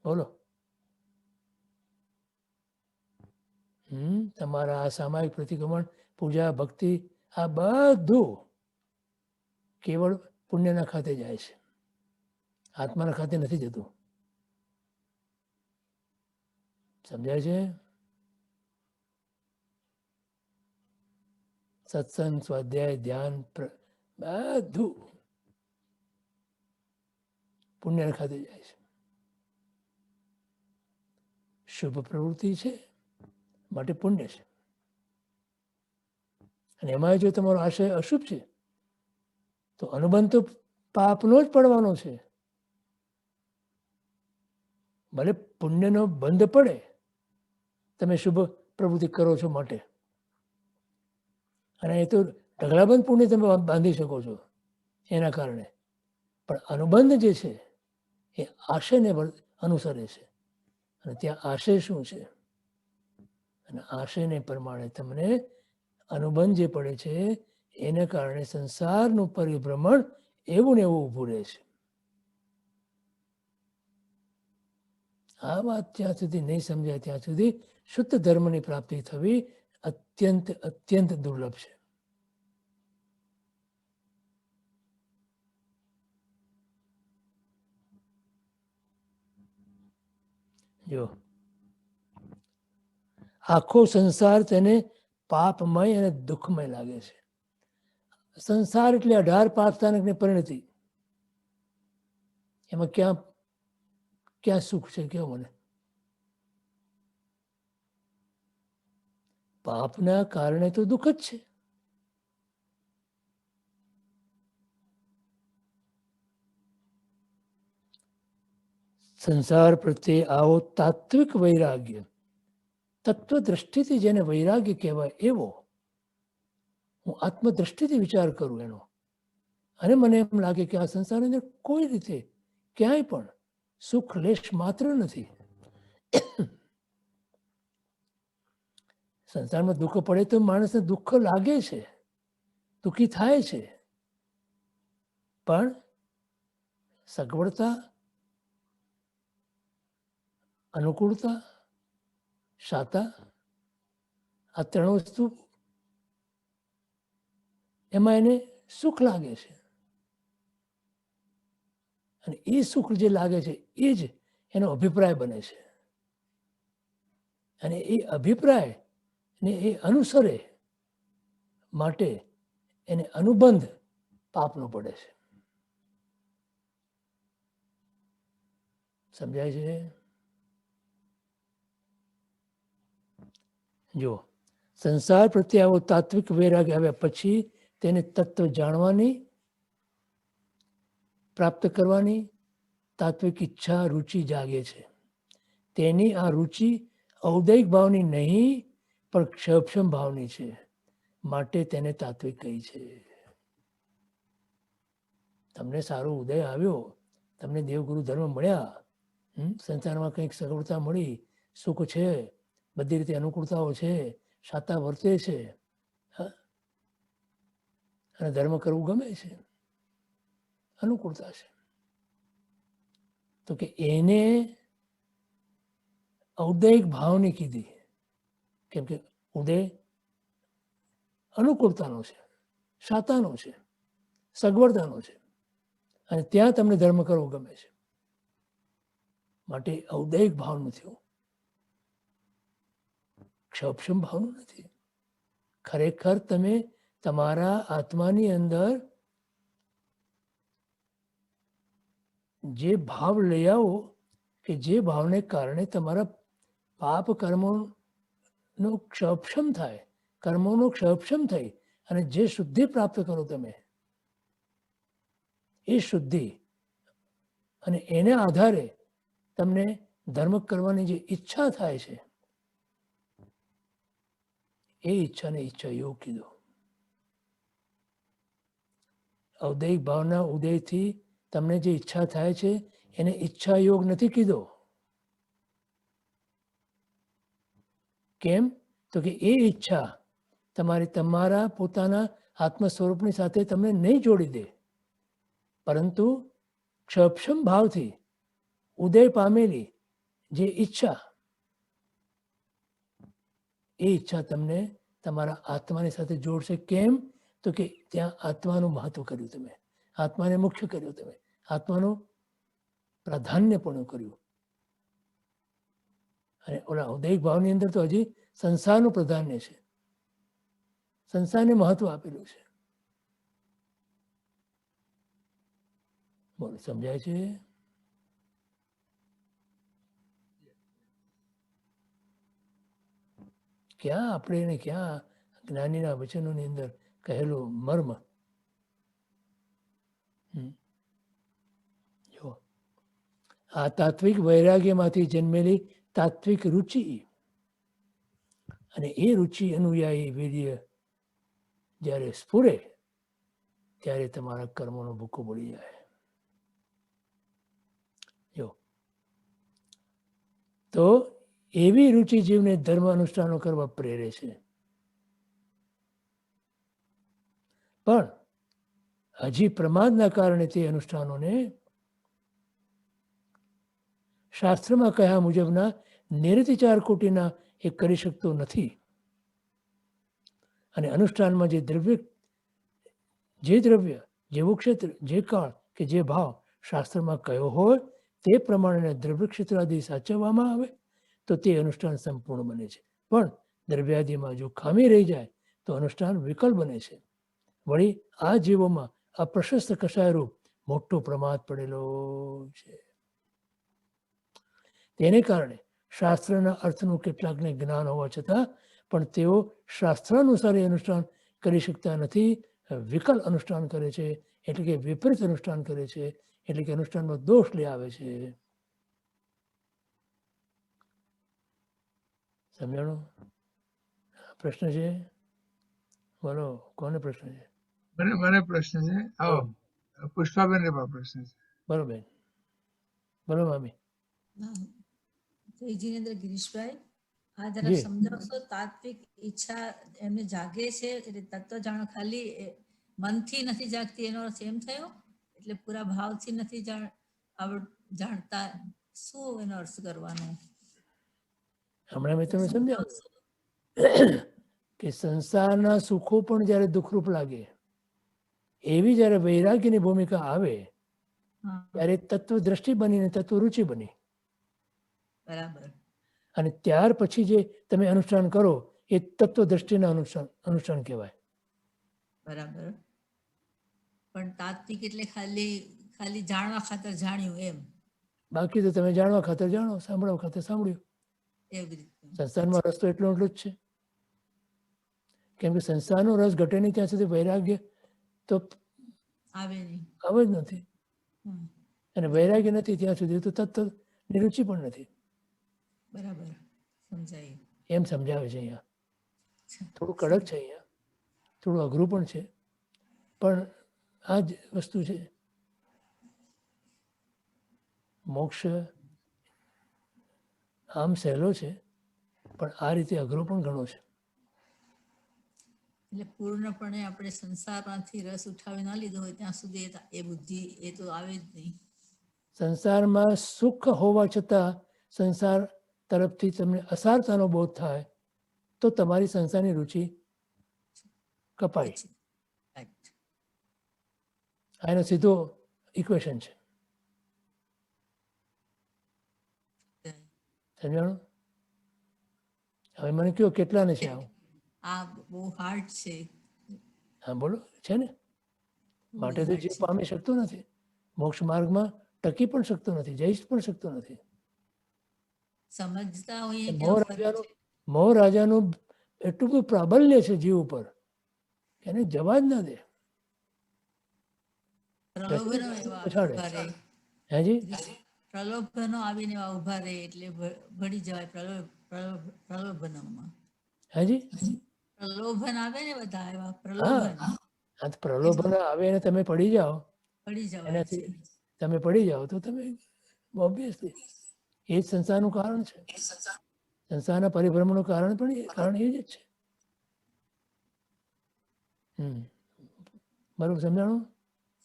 બોલો. તમારા આ સામાયિક પ્રતિક્રમણ, પૂજા, ભક્તિ, આ બધું કેવળ પુણ્યના ખાતે જાય છે, આત્માના ખાતે નથી જતું. સમજાય છે? સત્સંગ, સ્વાધ્યાય, ધ્યાન બધું પુણ્યના ખાતે જાય છે. શુભ પ્રવૃત્તિ છે માટે પુણ્ય છે, અને એમાં જો તમારો આશય અશુભ છે તો અનુબંધ તો પાપનો જ પડવાનો છે. ભલે પુણ્યનો બંધ પડે તમે શુભ પ્રવૃત્તિ કરો છો માટે, અને એ તો ઢગલાબંધ પુણ્ય તમે બાંધી શકો છો એના કારણે, પણ અનુબંધ જે છે એ આશયને અનુસરે છે. અને ત્યાં આશય શું છે? અને આશયને પ્રમાણે તમને અનુબંધ જે પડે છે એને કારણે સંસારનું પરિભ્રમણ એવું ને એવું ઊભું રહે છે. આ વાત જ્યાં સુધી નહીં સમજાય ત્યાં સુધી શુદ્ધ ધર્મની પ્રાપ્તિ થવી અત્યંત અત્યંત દુર્લભ છે. જો આખો સંસાર તેને પાપમય અને દુઃખમય લાગે છે. સંસાર એટલે 18 પાપસ્થાનકની પરિણતિ. એમાં ક્યાં ક્યાં સુખ છે? કેવું મને? પાપના કારણે તો દુઃખ જ છે. સંસાર પ્રત્યે આવો તાત્વિક વૈરાગ્ય, તત્વદ્રષ્ટિથી જેને વૈરાગ્ય કહેવાય એવો, હું આત્મદ્રષ્ટિથી વિચાર કરું એનો, અને મને એમ લાગે કે આ સંસારની અંદર કોઈ રીતે ક્યાંય પણ સુખ લેશ માત્ર નથી. સંસારમાં દુઃખ પડે તો માણસને દુઃખ લાગે છે, દુઃખી થાય છે, પણ સગવડતા, અનુકૂળતા, શાતા, આ ત્રણ વસ્તુ એમાં એને સુખ લાગે છે. અને એ સુખ જે લાગે છે એ જ એનો અભિપ્રાય બને છે, અને એ અભિપ્રાય ને એ અનુસરે માટે એને અનુબંધ પાપનો પડે છે. સમજાય છે? જો સંસાર પ્રત્યે આવો તાત્વિક વૈરાગ્ય આવ્યા પછી તેને તત્વ જાણવાની, પ્રાપ્ત કરવાની તાત્વિક ઈચ્છા, રુચિ જાગે છે. તેની આ રુચિ ઔદૈહિક ભાવની નહીં પણ ક્ષયક્ષમ ભાવની છે, માટે તેને તાત્વિક કહી છે. તમને સારો ઉદય આવ્યો, તમને દેવગુરુ ધર્મ મળ્યા, સંસારમાં કંઈક સગવડતા મળી, સુખ છે, બધી રીતે અનુકૂળતાઓ છે, સાતા વર્તે છે, અને ધર્મ કરવું ગમે છે, અનુકૂળતા છે, તો કે એને ઔદૈહિક ભાવની કીધી. કેમ કે ઉદય અનુકૂળતાનો છે, સાતાનો છે, સગવડતાનો છે, અને ત્યાં તમને ધર્મ કરવો ગમે છે, માટે ઔદૈહિક ભાવનું થયું, ક્ષોભક્ષમ ભાવનું નથી. ખરેખર તમે તમારા આત્માની અંદર જે ભાવ લઈ આવો કે જે ભાવને કારણે તમારા પાપ કર્મોનો ક્ષોભક્ષમ થાય, કર્મોનો ક્ષોભક્ષમ થઈ અને જે શુદ્ધિ પ્રાપ્ત કરો તમે, એ શુદ્ધિ અને એને આધારે તમને ધર્મ કરવાની જે ઈચ્છા થાય છે, એ ઈચ્છાને ઈચ્છા યોગ કીધો. ઔદૈહિક ભાવના ઉદયથી તમને જે ઈચ્છા થાય છે એને ઈચ્છા યોગ નથી કીધો. કેમ? તો કે એ ઈચ્છા તમારા પોતાના આત્મ સ્વરૂપની સાથે તમને નહીં જોડી દે, પરંતુ ક્ષોભક્ષમ ભાવથી ઉદય પામેલી જે ઈચ્છા, એ ઈચ્છા તમને તમારા આત્માની સાથે જોડશે. કેમ? તો કે ત્યાં આત્માનું મહત્વ કર્યું તમે, આત્માને મુખ્ય કર્યું તમે, આત્માનું પ્રાધાન્યપણું કર્યું. અને ઓલા ઔદૈહિક ભાવની અંદર તો હજી સંસારનું પ્રાધાન્ય છે, સંસારને મહત્વ આપેલું છે. બોલો, સમજાય છે? ક્યાં આપણે એને ક્યાં જ્ઞાનીના વચનોની અંદર કહેલું મર્મ. જો આ તાત્વિક વૈરાગ્યમાંથી જન્મેલી તાત્વિક રુચિ, અને એ રુચિ અનુયાયી વીર્ય જ્યારે સ્ફુરે ત્યારે તમારા કર્મોનો ભૂકો પડી જાય. જો તો એવી રુચિ જીવને ધર્મ અનુષ્ઠાનો કરવા પ્રેરે છે. પણ હજી પ્રમાદના કારણે તે અનુષ્ઠાનોને શાસ્ત્રમાં કહ્યા મુજબના નિરતિચાર કોટીના એ કરી શકતો નથી. અને અનુષ્ઠાનમાં જે દ્રવ્ય, જેવું ક્ષેત્ર, જે કાળ કે જે ભાવ શાસ્ત્રમાં કયો હોય તે પ્રમાણે દ્રવ્ય ક્ષેત્ર આદિ સાચવવામાં આવે તો તે અનુષ્ઠાન સંપૂર્ણ બને છે. પણ દ્રવ્યાદિમાં જો ખામી રહી જાય તો અનુષ્ઠાન વિકલ બને છે. વળી આ જીવોમાં અપ્રશસ્ત કષાયરૂપ મોટો પ્રમાદ પડેલો છે. તેને કારણે શાસ્ત્રના અર્થનું કેટલાકને જ્ઞાન હોવા છતાં પણ તેઓ શાસ્ત્રાનુસાર અનુષ્ઠાન કરી શકતા નથી, વિકલ અનુષ્ઠાન કરે છે, એટલે કે વિપરીત અનુષ્ઠાન કરે છે, એટલે કે અનુષ્ઠાનમાં દોષ લઈ આવે છે. સમજાણું? પ્રશ્ન છે? બોલો, કોને પ્રશ્ન છે? મને પ્રશ્ન છે. આવો પુષ્પાબેન પ્રશ્ન છે. બરોબર, બોલો મામી. જય જીનેન્દ્ર ગિરીશભાઈ, આ જરા જી. સમજાવશો? તાત્વિક ઈચ્છા એમને જાગે છે એટલે તત્વ જાણો, ખાલી મનથી નથી જાગતી એનો અર્થ એમ થયો? એટલે પૂરા ભાવથી નથી જાણતા, શું એનો અર્થ કરવાનો? હમણાં મેં તમને સમજાવ્યું કે સંસારના સુખો પણ જ્યારે દુઃખરૂપ લાગે, એવી જ્યારે વૈરાગ્યની ભૂમિકા આવે ત્યારે તત્વ દ્રષ્ટિ બનીને તત્વ રુચિ બની. બરાબર. અને ત્યાર પછી જે તમે અનુષ્ઠાન કરો એ તત્વ દ્રષ્ટિના અનુષ્ઠાન કહેવાય. બરાબર. પણ તાત્વિક એટલે ખાલી જાણવા ખાતર જાણ્યું એમ? બાકી તો તમે જાણવા ખાતર જાણો, સાંભળવા ખાતર સાંભળ્યું. એવી રીતે સંસારમાં રસ્તો એટલો જ છે. કેમ કે સંસારનો રસ ઘટે નહીં ત્યાં સુધી વૈરાગ્ય તો આવે નહીં. આવે જ નથી, હમ, અને વૈરાગ્ય નથી ત્યાં સુધી તો તત્વ નિરુચિ પણ નથી. બરાબર સમજાયું. એમ સમજાવે છે અહીંયા. થોડું કડક છે અહીંયા, થોડું અઘરું પણ છે, પણ આ જ વસ્તુ છે. મોક્ષ આમ સહેલો છે, પણ આ રીતે અઘરો પણ ઘણો છે. એટલે પૂર્ણપણે આપણે સંસારમાંથી રસ ઉઠાવી ના લીધો હોય ત્યાં સુધી એ બુદ્ધિ એ તો આવે જ નહીં. સંસારમાં સુખ હોવા છતાં સંસાર તરફથી તમને અસારતાનો બોધ થાય તો તમારી સંસારની રુચિ કપાય. પછી right. આ એનો સીધો ઇક્વેશન છે. સમજાણું? હવે મને કહો કેટલાને છે આવું? આ બહુ હાર્ડ છે. હા બોલો, છે ને? માટે તો જે પામી શકતો નથી, મોક્ષ માર્ગમાં ટકી પણ શકતો નથી, જઈ પણ શકતો નથી. સમજતા હોઈએ મોહ રાજાનું એટલું બધું પ્રાબલ્ય છે જીવ ઉપર, એને જવા જ ના દે. પ્રલોભનો એવા પછાડે. ઉભા રહે. હેજી? પ્રલોભનો આવીને એવા ઉભા રહે એટલે ભળી જવાય પ્રલોભનોમાં. હેજી? પ્રલોભન આવે ને બધા એવા હા, પ્રલોભન આ તો પ્રલોભન આવે અને તમે પડી જાઓ, પડી જવાય એનાથી છે. તમે પડી જાઓ તો તમે ઓબ્વિયસલી એ જ સંસારનું કારણ છે. સંસારના પરિભ્રમણનું કારણ એ જ છે. બરોબર સમજાણું?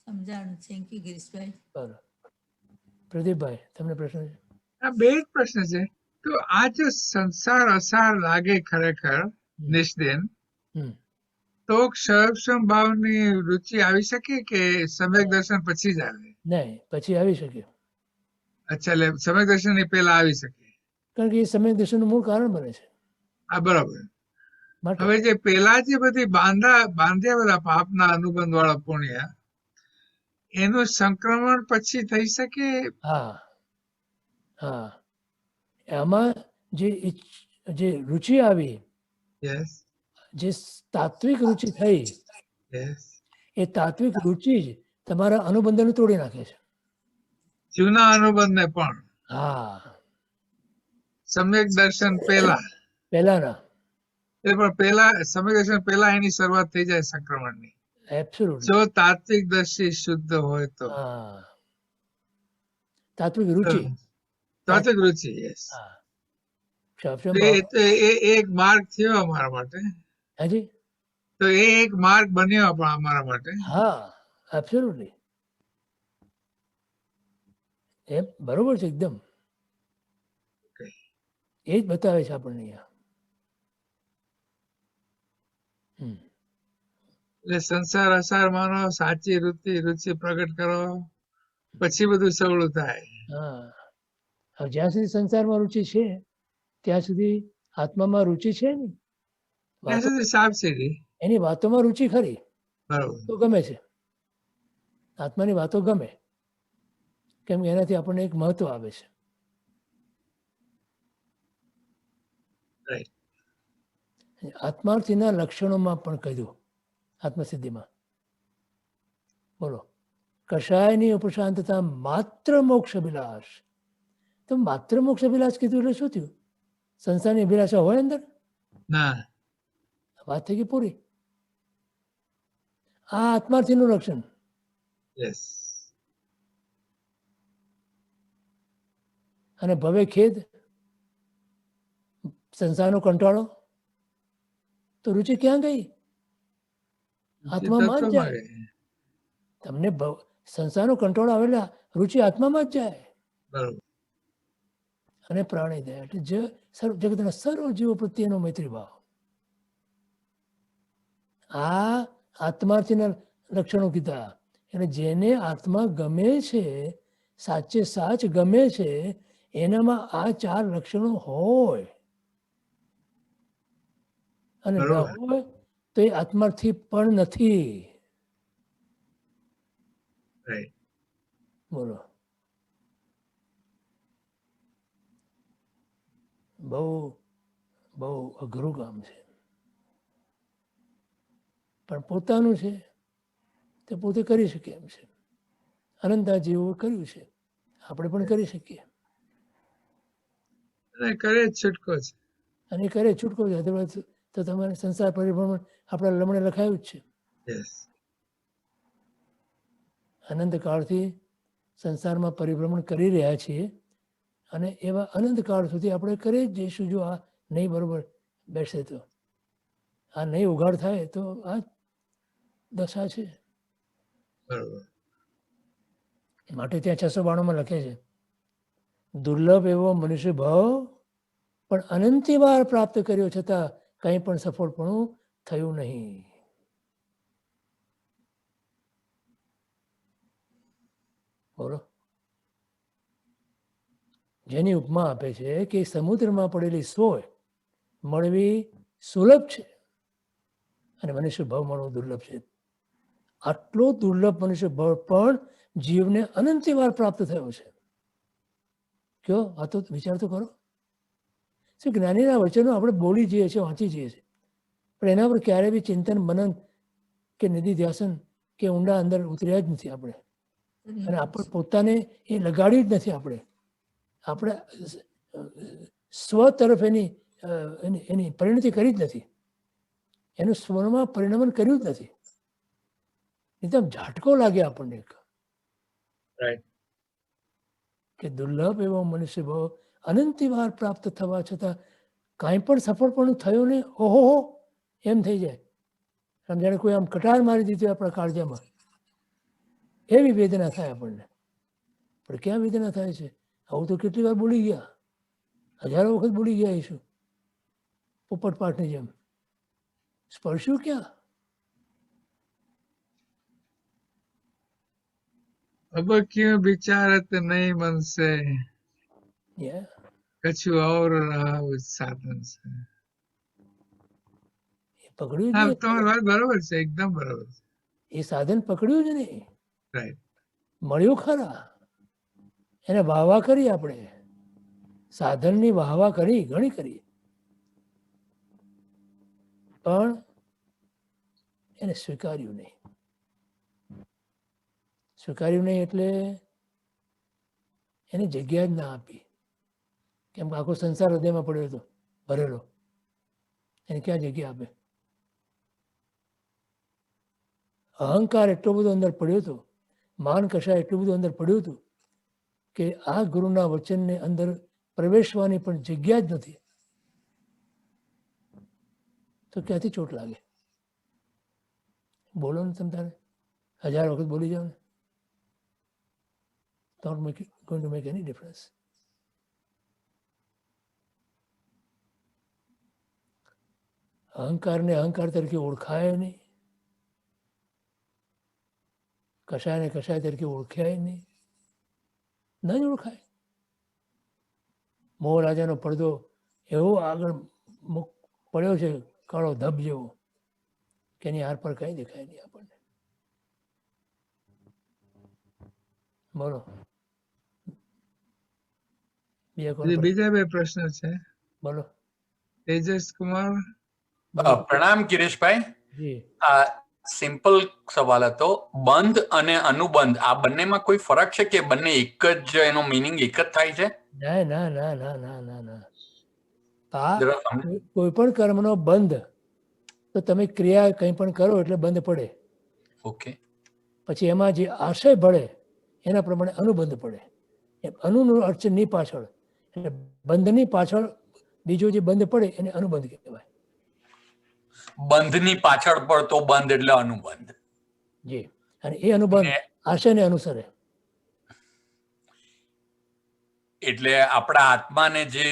સમજાણું. થેન્ક યુ ગિરીશભાઈ. બરોબર. પ્રદીપભાઈ, તમને પ્રશ્ન છે? આ બે જ પ્રશ્ન છે. તો આ જો સંસાર અસાર લાગે ખરેખર નિષ્દેન, હમ. તો ક્ષરક્ષમ ભાવની રુચિ આવી શકે કે સમ્યક દર્શન પછી જ આવે? નહીં, પછી આવી શકે. અચ્છા, એટલે સમ્યક દર્શન ની પહેલા આવી શકે. કારણ કે એ સમય દર્શનનું મૂળ કારણ બને છે. આ બરાબર. માટે હવે જે પેલા જે બધી બાંધ્યા બધા પાપના અનુબંધ વાળા પુણ્ય, એનું સંક્રમણ પછી થઈ શકે? હા, હા, એમાં જે રુચિ આવી, યસ, જે તાત્વિક રુચિ થઈ, યસ. એ તાત્વિક રુચિ જ તમારા અનુબંધને તોડી નાખે છે. જૂના અનુબંધને પણ હા, સમ્યક દર્શન પહેલા, પહેલાના એ પણ પહેલા સમ્યક દર્શન પહેલા એની શરૂઆત થઈ જાય સંક્રમણની, એબ્સોલ્યુટલી. જો તાત્વિક દ્રષ્ટિ શુદ્ધ હોય તો. હા, તાત્વિક રુચિ. તાત્વિક રુચિ, યસ. હા, ક્ષરક્ષમ એ ભાવ. તો એ એક માર્ગ થયો અમારા માટે. હાજી? તો એ એક માર્ગ બન્યો પણ અમારા માટે. હા, એબ્સોલ્યુટલી. એમ બરોબર છે એકદમ. એ જ બતાવે છે આપણને અહીંયા. એટલે સંસાર અસાર માનો, સાચી રુચિ પ્રગટ કરો, પછી બધું સવળું થાય. હા, હવે જ્યાં સુધી સંસારમાં રુચિ છે ત્યાં સુધી આત્મામાં રુચિ છે ને, ત્યાં સુધી સાબસીડી. એની વાતોમાં રુચિ ખરી બરોબર. તો ગમે છે. આત્માની વાતો ગમે, કેમ કે એનાથી આપણને એક મહત્વ આવે છે. રાઈટ. આત્માર્થીના લક્ષણોમાં પણ કહ્યું આત્મસિદ્ધિમાં. બોલો, કશાયની ઉપશાંતતા માત્ર મોક્ષ અભિલાષ. તો માત્ર મોક્ષ અભિલાષ કીધું એટલે શું થયું? સંસારની અભિલાષા હોય અંદર? ના. વાત થઈ ગઈ પૂરી. આ આત્માર્થીનું લક્ષણ. યસ. અને ભવે ખેદ, સંસારનો કંટાળો, તો રુચિ ક્યાં ગઈ? આત્મામાં જ જાય. તમને સંસારનો કંટ્રોલ આવેલા રુચિ આત્મામાં જ જાય. બરોબર. અને પ્રાણી દયા એટલે જગતના સર્વ જીવો પ્રત્યેનો મૈત્રી ભાવ. આ આત્માર્થીના લક્ષણો કીધા. અને જેને આત્મા ગમે છે, સાચે સાચ ગમે છે, એનામાં આ 4 લક્ષણો હોય. અને ન હોય તો એ આત્માર્થી પણ નથી. રાઈટ. બોલો, બહુ બહુ અઘરું કામ છે. પણ પોતાનું છે તે પોતે કરી શકે એમ છે. અનંતા જેવું કર્યું છે, આપણે પણ કરી શકીએ. અને કરે જ છૂટકો છે. અને એ કરે છૂટકો છે. અધરવાઇઝ તો તમારે સંસાર પરિભ્રમણ આપણા લમણે લખાયું જ છે. યસ. અનંત કાળથી સંસારમાં પરિભ્રમણ કરી રહ્યા છીએ અને એવા અનંત કાળ સુધી આપણે કરી જ જઈશું જો આ નહીં બરોબર બેસે તો. આ નહીં ઉઘાડ થાય તો આ દશા છે. બરોબર. માટે ત્યાં 692 લખે છે, દુર્લભ એવો મનુષ્ય ભાવ પણ અનંતી વાર પ્રાપ્ત કર્યો છતાં કંઈ પણ સફળપણું થયું નહીં. બોલો. જેની ઉપમા આપે છે કે સમુદ્રમાં પડેલી સોય મળવી સુલભ છે અને મનુષ્ય ભાવ મળવો દુર્લભ છે. આટલો દુર્લભ મનુષ્ય ભાવ પણ જીવને અનંતી વાર પ્રાપ્ત થયો છે. કયો આ તો વિચાર તો કરો. શું જ્ઞાનીના વચનો આપણે બોલી જઈએ છીએ, વાંચી જઈએ છીએ, પણ એના પર ક્યારેય બી ચિંતન મનન કે નિધિ ધ્યાસન કે ઊંડા અંદર ઉતર્યા જ નથી આપણે. અને આપણે પોતાને એ લગાડ્યું જ નથી. આપણે સ્વ તરફ એની પરિણતિ કરી જ નથી. એનું સ્વમાં પરિણમન કર્યું જ નથી. એકદમ ઝાટકો લાગે આપણને રાઈટ. કે દુર્લભ એવો મનુષ્ય ભાવ અનંતી વાર પ્રાપ્ત થવા છતાં કાંઈ પણ સફળ પણ થયો નહીં. ઓહો એમ થઈ જાય. સમજાણે કોઈ આમ કટાર મારી દીધી આપણા કાળજામાં, એવી વેદના થાય આપણને. પણ ક્યાં વેદના થાય છે? આવું તો કેટલી વાર બોલી ગયા, હજારો વખત બોલી ગયા હશું પોપટ પાઠની જેમ. સ્પર્શ્યું ક્યાં? अब क्यों विचारत नहीं मन से, कछु और रहा उस साधन से. એ પકડ્યું જ હા, નહીં. તમારી વાત બરોબર છે, એકદમ બરોબર છે. એ સાધન પકડ્યું જ નહીં. રાઈટ. મળ્યું ખરા, એને વાહવા કરી. આપણે સાધનની વાહવા કરી, ઘણી કરી, પણ એને સ્વીકાર્યું નહીં. સ્વીકાર્યું નહીં એટલે એને જગ્યા જ ના આપી. કેમ કે આખો સંસાર હૃદયમાં પડ્યો હતો, ભરેલો. એને ક્યાં જગ્યા આપે? અહંકાર એટલો બધો અંદર પડ્યો હતો, માન કષા એટલું બધું અંદર પડ્યું હતું કે આ ગુરુના વચનને અંદર પ્રવેશવાની પણ જગ્યા જ નથી. તો ક્યાંથી ચોટ લાગે? બોલો ને તમે તારે 1000 વખત બોલી જાઓ ને, not going to make any difference. અહંકારને અહંકાર તરીકે ઓળખાય નહીં, કશાયને કશાય તરીકે ઓળખાય નહીં, ન જ ઓળખાય. મોહ રાજાનો પડદો એવો આગળ પડ્યો છે, કાળો ધબ જેવો, કે એની આર પર કઈ દેખાય નહીં આપણને. બોલો. બીજા બે પ્રશ્ન છે. બોલો. તેજસ કુમાર. પ્રણામ કિરીશભાઈ. જી. આ સિમ્પલ સવાલ હતો. બંધ અને અનુબંધ આ બંનેમાં કોઈ ફરક છે કે બંને એક જ, એનો મીનિંગ એક જ થાય છે? ના ના ના ના ના ના ના. આ કોઈ પણ કર્મનો બંધ તો તમે ક્રિયા કંઈ પણ કરો એટલે બંધ પડે. ઓકે. પછી એમાં જે આશય ભળે એના પ્રમાણે અનુબંધ પડે. અનુનો અર્થ છે ની પાછળ, એટલે બંધની પાછળ બીજો જે બંધ પડે એને અનુબંધ કહેવાય. બંધની પાછળ પડતો બંધ એટલે અનુબંધ. જી. અને એ અનુબંધ આશયને અનુસરે. એટલે આપણા આત્માને જે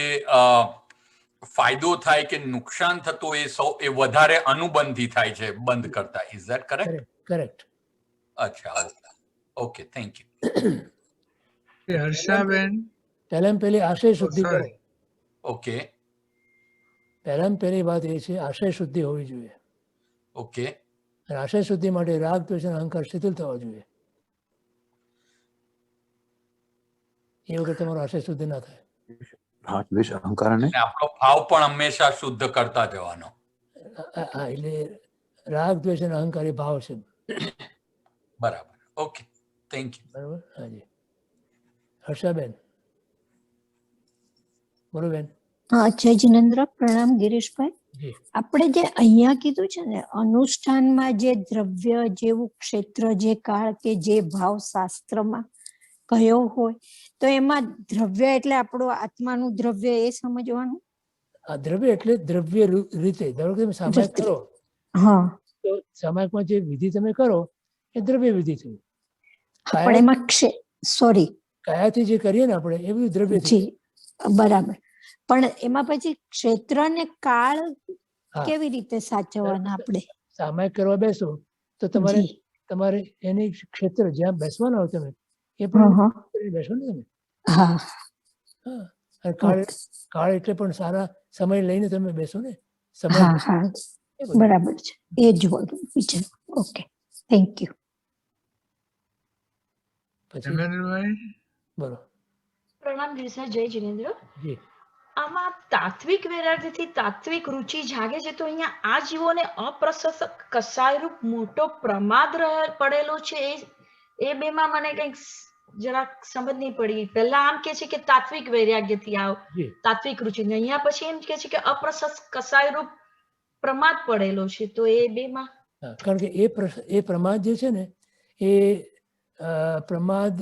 ફાયદો થાય કે નુકસાન થતું એ વધારે અનુબંધથી થાય છે બંધ કરતા. Is that correct? કરેક્ટ. અચ્છા, ઓકે, થેન્ક યુ. હર્ષાબેન. પહેલામાં પહેલી આશય શુદ્ધિ કરો. ઓકે. પહેલામાં પહેલી વાત એ છે આશય શુદ્ધિ હોવી જોઈએ. ઓકે. અને આશય શુદ્ધિ માટે રાગ દ્વેષ અને અહંકાર શિથિલ થવા જોઈએ. એ વખત તમારો આશય શુદ્ધિ ના થાય. આપણો ભાવ પણ હંમેશા શુદ્ધ કરતા જવાનો. એટલે રાગ દ્વેષ અને અહંકારી ભાવ છે. બરાબર. Okay, thank you. બરાબર. હાજી. હર્ષાબેન બોલો બેન. હા, જય જિનેન્દ્ર. પ્રણામ ગિરીશભાઈ. જી આપણે જે અહીંયા કીધું છે ને, અનુષ્ઠાનમાં જે દ્રવ્ય જેવું ક્ષેત્ર, જે કાળ કે જે ભાવ શાસ્ત્રમાં કયો હોય, તો એમાં દ્રવ્ય એટલે આપણું આત્માનું દ્રવ્ય એ સમજવાનું. આ દ્રવ્ય એટલે દ્રવ્ય રીતે. ધારો કે તમે સામાયિક દ્રવ્ય. કરો હા, તો સામાયિકમાં જે વિધિ તમે કરો એ દ્રવ્ય વિધિ થઈ. પણ એમાં સોરી કયાથી જે કરીએ ને આપણે એ બધું દ્રવ્ય થઈ. જી બરાબર. પણ એમાં પછી ક્ષેત્ર ને કાળ હા. કેવી રીતે સાચવવાના આપણે? સામાયિક કરવા બેસો તો તમારે જી. તમારે એની ક્ષેત્ર જ્યાં બેસવાના હોય તમે એ હા, પણ હા. કરીને બેસો ને તમે. હા, હા. અને કાળ ઓકે. કાળ એટલે પણ સારા સમય લઈને તમે બેસો ને. સમય હા, હા, એ બધું. બરાબર છે. એ જ વિચાર. Okay, thank you. પછી ધર્મેન્દ્રભાઈ, બોલો. પ્રણામ ગિરીશભાઈ, જય જિનેન્દ્ર. જી આમાં તાત્વિક વૈરાગ્યથી તાત્વિક રુચિ જાગે છે, તો અહીંયા આ જીવોને અપ્રશસ્ત કસાયરૂપ મોટો પ્રમાદ પડેલો છે. એ બેમાં મને કંઈક જરાક સમજ નહીં પડી. પહેલા આમ કે છે કે તાત્વિક વૈરાગ્યથી આવ જી તાત્વિક રુચિ, અહીંયા પછી એમ કે છે કે અપ્રશસ્ત કસાયરૂપ પ્રમાદ પડેલો છે. તો એ બેમાં હા, કારણ કે એ પ્રમાદ જે છે ને એ પ્રમાદ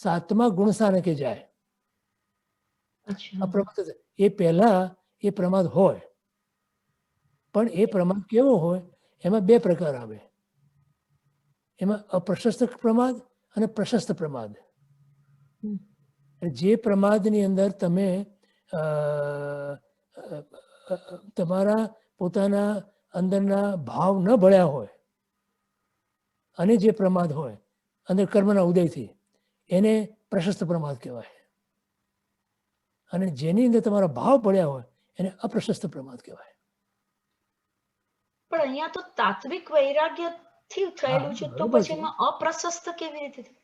સાતમા ગુણસ્થાનકે જાય. અચ્છા. અપ્રમાદ એ પહેલા એ પ્રમાદ હોય, પણ એ પ્રમાદ કેવો હોય એમાં બે પ્રકાર આવે. એમાં અપ્રશસ્ત પ્રમાદ અને પ્રશસ્ત પ્રમાદ. જે પ્રમાદની અંદર તમે તમારા પોતાના અંદરના ભાવ ન ભળ્યા હોય અને જે પ્રમાદ હોય અંદર કર્મના ઉદયથી, એને પ્રશસ્ત પ્રમાદ કહેવાય. અને જેની અંદર તમારા ભાવ પડ્યા હોય એને અપ્રશસ્ત પ્રમાદ કહેવાય. પણ અહીંયા તો તાત્વિક વૈરાગ્યથી થયેલું છે, તો બરોબર પછી છે. એમાં અપ્રશસ્ત કેવી રીતે થાય?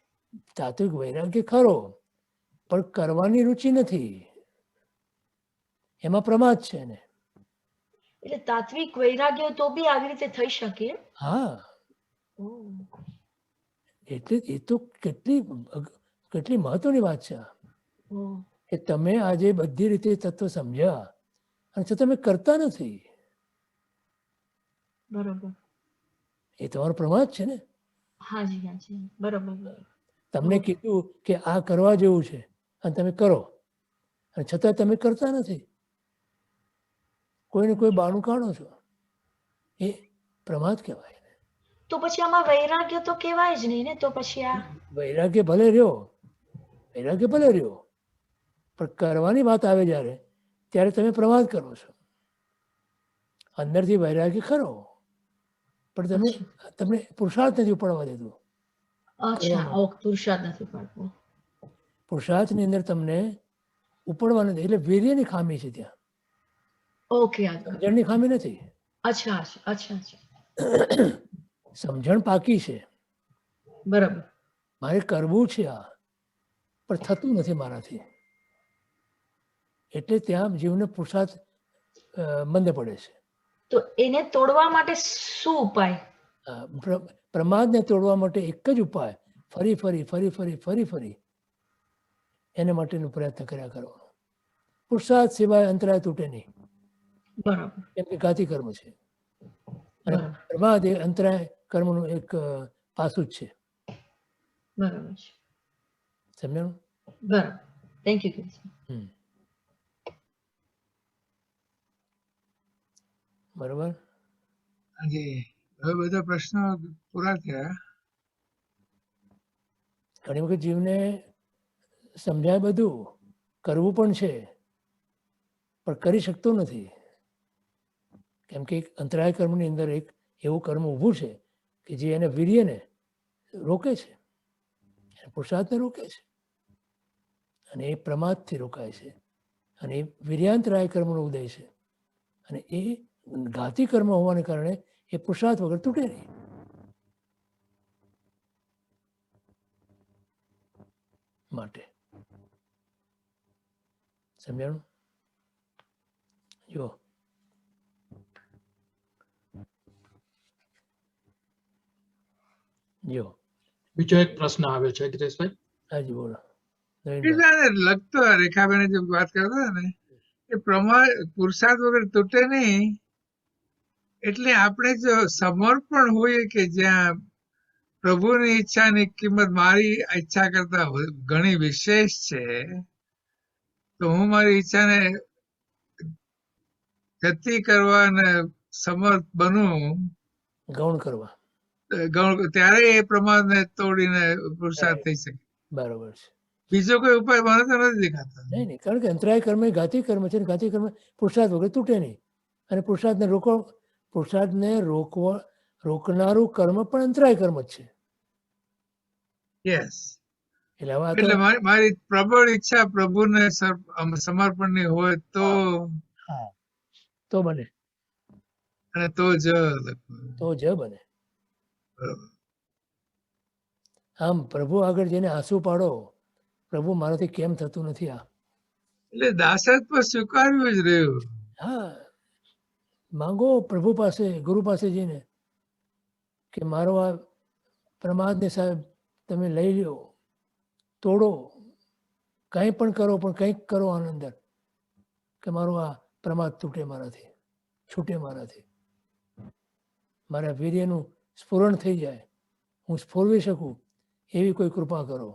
તાત્વિક વૈરાગ્ય ખરો, પણ કરવાની રુચિ નથી, એમાં પ્રમાદ છે ને. એટલે તાત્વિક વૈરાગ્ય તો બી આવી રીતે થઈ શકે. હા, ઓહ. એટલે એ તો કેટલી મહત્વની વાત છે આ. ઓહ. કે તમે આજે બધી રીતે તત્વ સમજ્યા અને છતાં તમે કરતા નથી, બરોબર. એ તમારો પ્રમાદ છે ને. હાજી હાજી, બરોબર. તમને કીધું કે આ કરવા જેવું છે અને તમે કરો અને છતાં તમે કરતા નથી, કોઈને કોઈ બહાનું કાઢો છો, એ પ્રમાદ કહેવાય. તો પછી આમાં વૈરાગ્ય તો કહેવાય જ નહીં ને. તો પછી આ વૈરાગ્ય ભલે રહ્યો, પણ કરવાની વાત આવે જ્યારે ત્યારે તમે પ્રમાદ કરો છો. અંદરથી વૈરાગ્ય ખરો, પણ તમને પુરુષાર્થ નથી ઉપાડવા દેતું. અચ્છા, ઓકે, પુરુષાર્થ નથી પડતો. પુરુષાર્થની અંદર તમને ઉપડવા નથી, એટલે વીર્યની ખામી છે ત્યાં, ઓકે. સમજણની ખામી નથી. અચ્છા અચ્છા અચ્છા અચ્છા, સમજણ પાકી છે, બરાબર. મારે કરવું છે આ, પણ થતું નથી મારાથી, એટલે ત્યાં જીવને પુરુષાર્થ મંદ પડે છે. તો એને તોડવા માટે શું ઉપાય? પ્રમાદને તોડવા માટે એક જ ઉપાય, ફરી એને માટેનો પ્રયત્ન કર્યા કરવાનો. પુરુષાર્થ સિવાય અંતરાય તૂટે નહીં, બરાબર. કેમ કે ઘાતી કર્મ છે. અને પ્રમાદ એ અંતરાય કર્મનું એક પાસું જ છે. બરાબર છે. સમજાણું? બરાબર. Thank you. બરોબર. હાજી, હવે બધા પ્રશ્નો પૂરા થયા. ઘણી વખત જીવને સમજાય બધું, કરવું પણ છે, પણ કરી શકતો નથી, કેમ કે અંતરાય કર્મની અંદર એક એવું કર્મ ઊભું છે કે જે એને વીર્યને રોકે છે, પુરુષાર્થને રોકે છે, અને એ પ્રમાદથી રોકાય છે, અને એ વીર્યાંતરાય કર્મનો ઉદય છે, અને એ ઘાતી કર્મ હોવાને કારણે એ પુરુષાર્થ વગર તૂટે નહીં. માટે સમજાણું? જો જો બીજો એક પ્રશ્ન આવ્યો છે ગિરીશભાઈ. હાજી બોલો એટલે નવીનભાઈ. આને લગતો રેખાબેન જે વાત કરતા હતા ને એ પ્રમાણ પુરુષાર્થ વગર તૂટે નહીં. એટલે આપણે જો સમર્પણ હોઈએ કે જ્યાં પ્રભુની ઈચ્છાની કિંમત મારી ઈચ્છા કરતા ઘણી વિશેષ છે, તો હું મારી ઈચ્છાને જતી કરવા અને સમર્થ બનું ગૌણ કરવા ત્યારે એ પ્રમાણને તોડીને પુરુષાર્થ થઈ શકે. બરાબર છે. બીજો કોઈ ઉપાય મને તો નથી દેખાતો. નહીં નહીં, કારણ કે અંતરાય કર્મ એ ઘાતી કર્મ છે, અને ઘાતી કર્મ પુરુષાર્થ વગર તૂટે નહીં. અને પુરુષાર્થને રોકનારું કર્મ પણ અંતરાય કર્મ જ છે. યસ, એટલે હવે આ એટલે તો મારી પ્રબળ ઈચ્છા પ્રભુને સમર્પણની હોય તો હા તો બને, અને તો જ તો જ બને. બરોબર. આમ પ્રભુ આગળ જઈને આંસુ પાડો, પ્રભુ મારાથી કેમ થતું નથી આ. એટલે દાસત્વ સ્વીકાર્યું જ રહ્યું. હા, માંગો પ્રભુ પાસે, ગુરુ પાસે જઈને કે મારો આ પ્રમાદને સાહેબ તમે લઈ લ્યો, તોડો, કંઈ પણ કરો, પણ કંઈક કરો આની અંદર કે મારો આ પ્રમાદ તૂટે મારાથી, છૂટે મારાથી, મારા વીર્યનું સ્ફુરણ થઈ જાય, હું સ્ફોરવી શકું એવી કોઈ કૃપા કરો.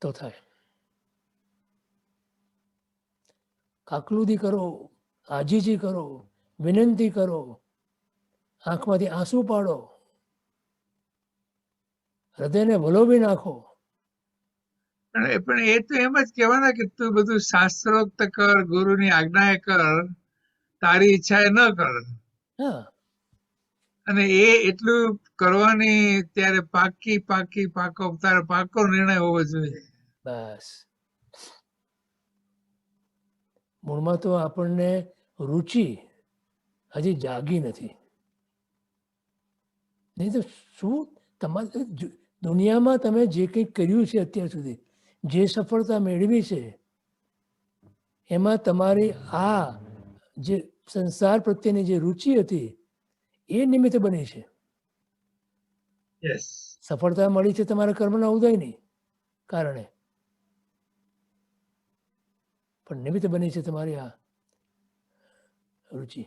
તો થાય. કાકલુદી કરો, આજીજી કરો, વિનંતી કરો, આંખમાંથી આંસુ પાડો, હૃદયને વલોવી નાખો. પણ એ તો એમ જ કહેવાના કે તું બધું શાસ્ત્રોક્ત કર, ગુરુની આજ્ઞાએ કર, તારી ઈચ્છાએ ન કર. હા, અને એ એટલું કરવાની ત્યારે તારો પાકો નિર્ણય હોવો જોઈએ. બસ મૂળમાં તો આપણને રુચિ હજી જાગી નથી. નહીં તો શું તમારે દુનિયામાં તમે જે કંઈક કર્યું છે અત્યાર સુધી, જે સફળતા મેળવી છે, એમાં તમારી આ જે સંસાર પ્રત્યેની જે રુચિ હતી એ નિમિત્તે બની છે. યસ, સફળતા મળી છે તમારા કર્મના ઉદયની કારણે, પણ નિમિત્ત બની છે તમારી આ રુચિ.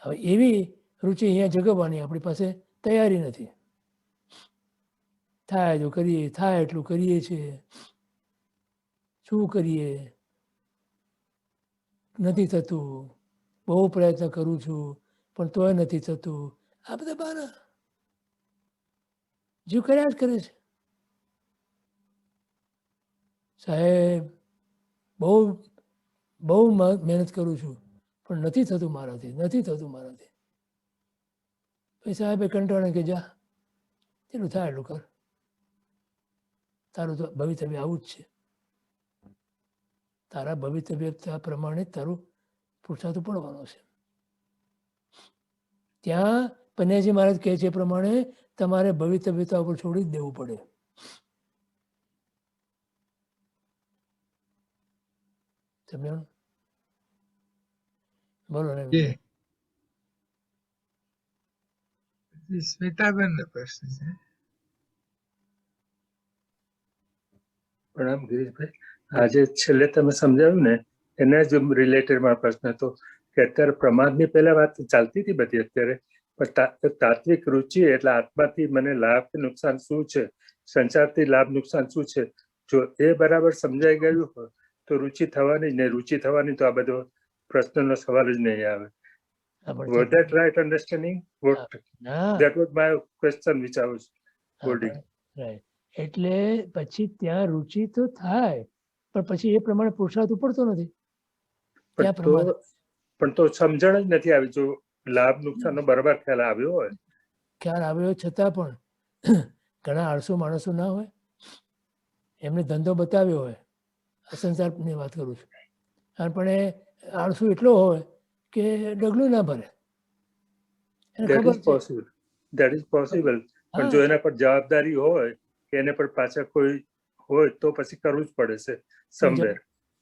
હવે એવી રુચિ અહીંયા જગવવાની આપણી પાસે તૈયારી નથી. થાય તો કરીએ, થાય એટલું કરીએ છીએ, શું કરીએ, નથી થતું, બહુ પ્રયત્ન કરું છું પણ તોય નથી થતું. આ બધા બહાના જીવ કર્યા જ કરે છે. સાહેબ બહુ બહુ મહેનત કરું છું પણ નથી થતું મારાથી, નથી થતું મારાથી. પછી સાહેબ એ કંટાળે કે જા જેટલું થાય એટલું કર, તારું તો ભવિતવ્ય આવું જ છે, તારા ભવિતવ્ય પ્રમાણે તારું પુરુષાર્થ પડવાનો છે. ત્યાં પન્યાજી મહારાજ કહે છે એ પ્રમાણે તમારે ભવિતવ્યતા ઉપર છોડી જ દેવું પડે. સમજાણું? બોલો ને. સ્મિતાબેન નો પ્રશ્ન છે. પ્રણામ ગિરીશભાઈ. આજે છેલ્લે તમે સમજાવ્યું ને એના જ રિલેટેડ મારો પ્રશ્ન હતો કે અત્યારે પ્રમાદની પહેલા વાત ચાલતી હતી બધી, અત્યારે પણ તાત્વિક રુચિ એટલે આત્માથી મને લાભ કે નુકસાન શું છે, સંસારથી લાભ નુકસાન શું છે, જો એ બરાબર સમજાઈ ગયું હોય તો રુચિ થવાની ને, રુચિ થવાની તો આ બધો પ્રશ્નનો સવાલ જ નહીં આવે. Was that right understanding? That was my question which I was holding. Right. એટલે પછી ત્યાં રુચિ તો થાય પણ પછી એ પ્રમાણે પુરુષાર્થ ઉપડતો નથી. પણ તો સમજણ જ નથી આવી. જો લાભ નુકસાનનો બરાબર ખ્યાલ આવ્યો હોય, ખ્યાલ આવ્યો છતાં પણ ઘણા આળસુ માણસો ના હોય, એમને ધંધો બતાવ્યો હોય, સંસારની વાત કરું છું, પણ એ આળસુ એટલો હોય કે ડગલું ના ભરે. That is possible. પણ જો એના પર જવાબદારી હોય કે એને પર પાછા કોઈ હોય તો પછી કરવું જ પડે છે. સમવેર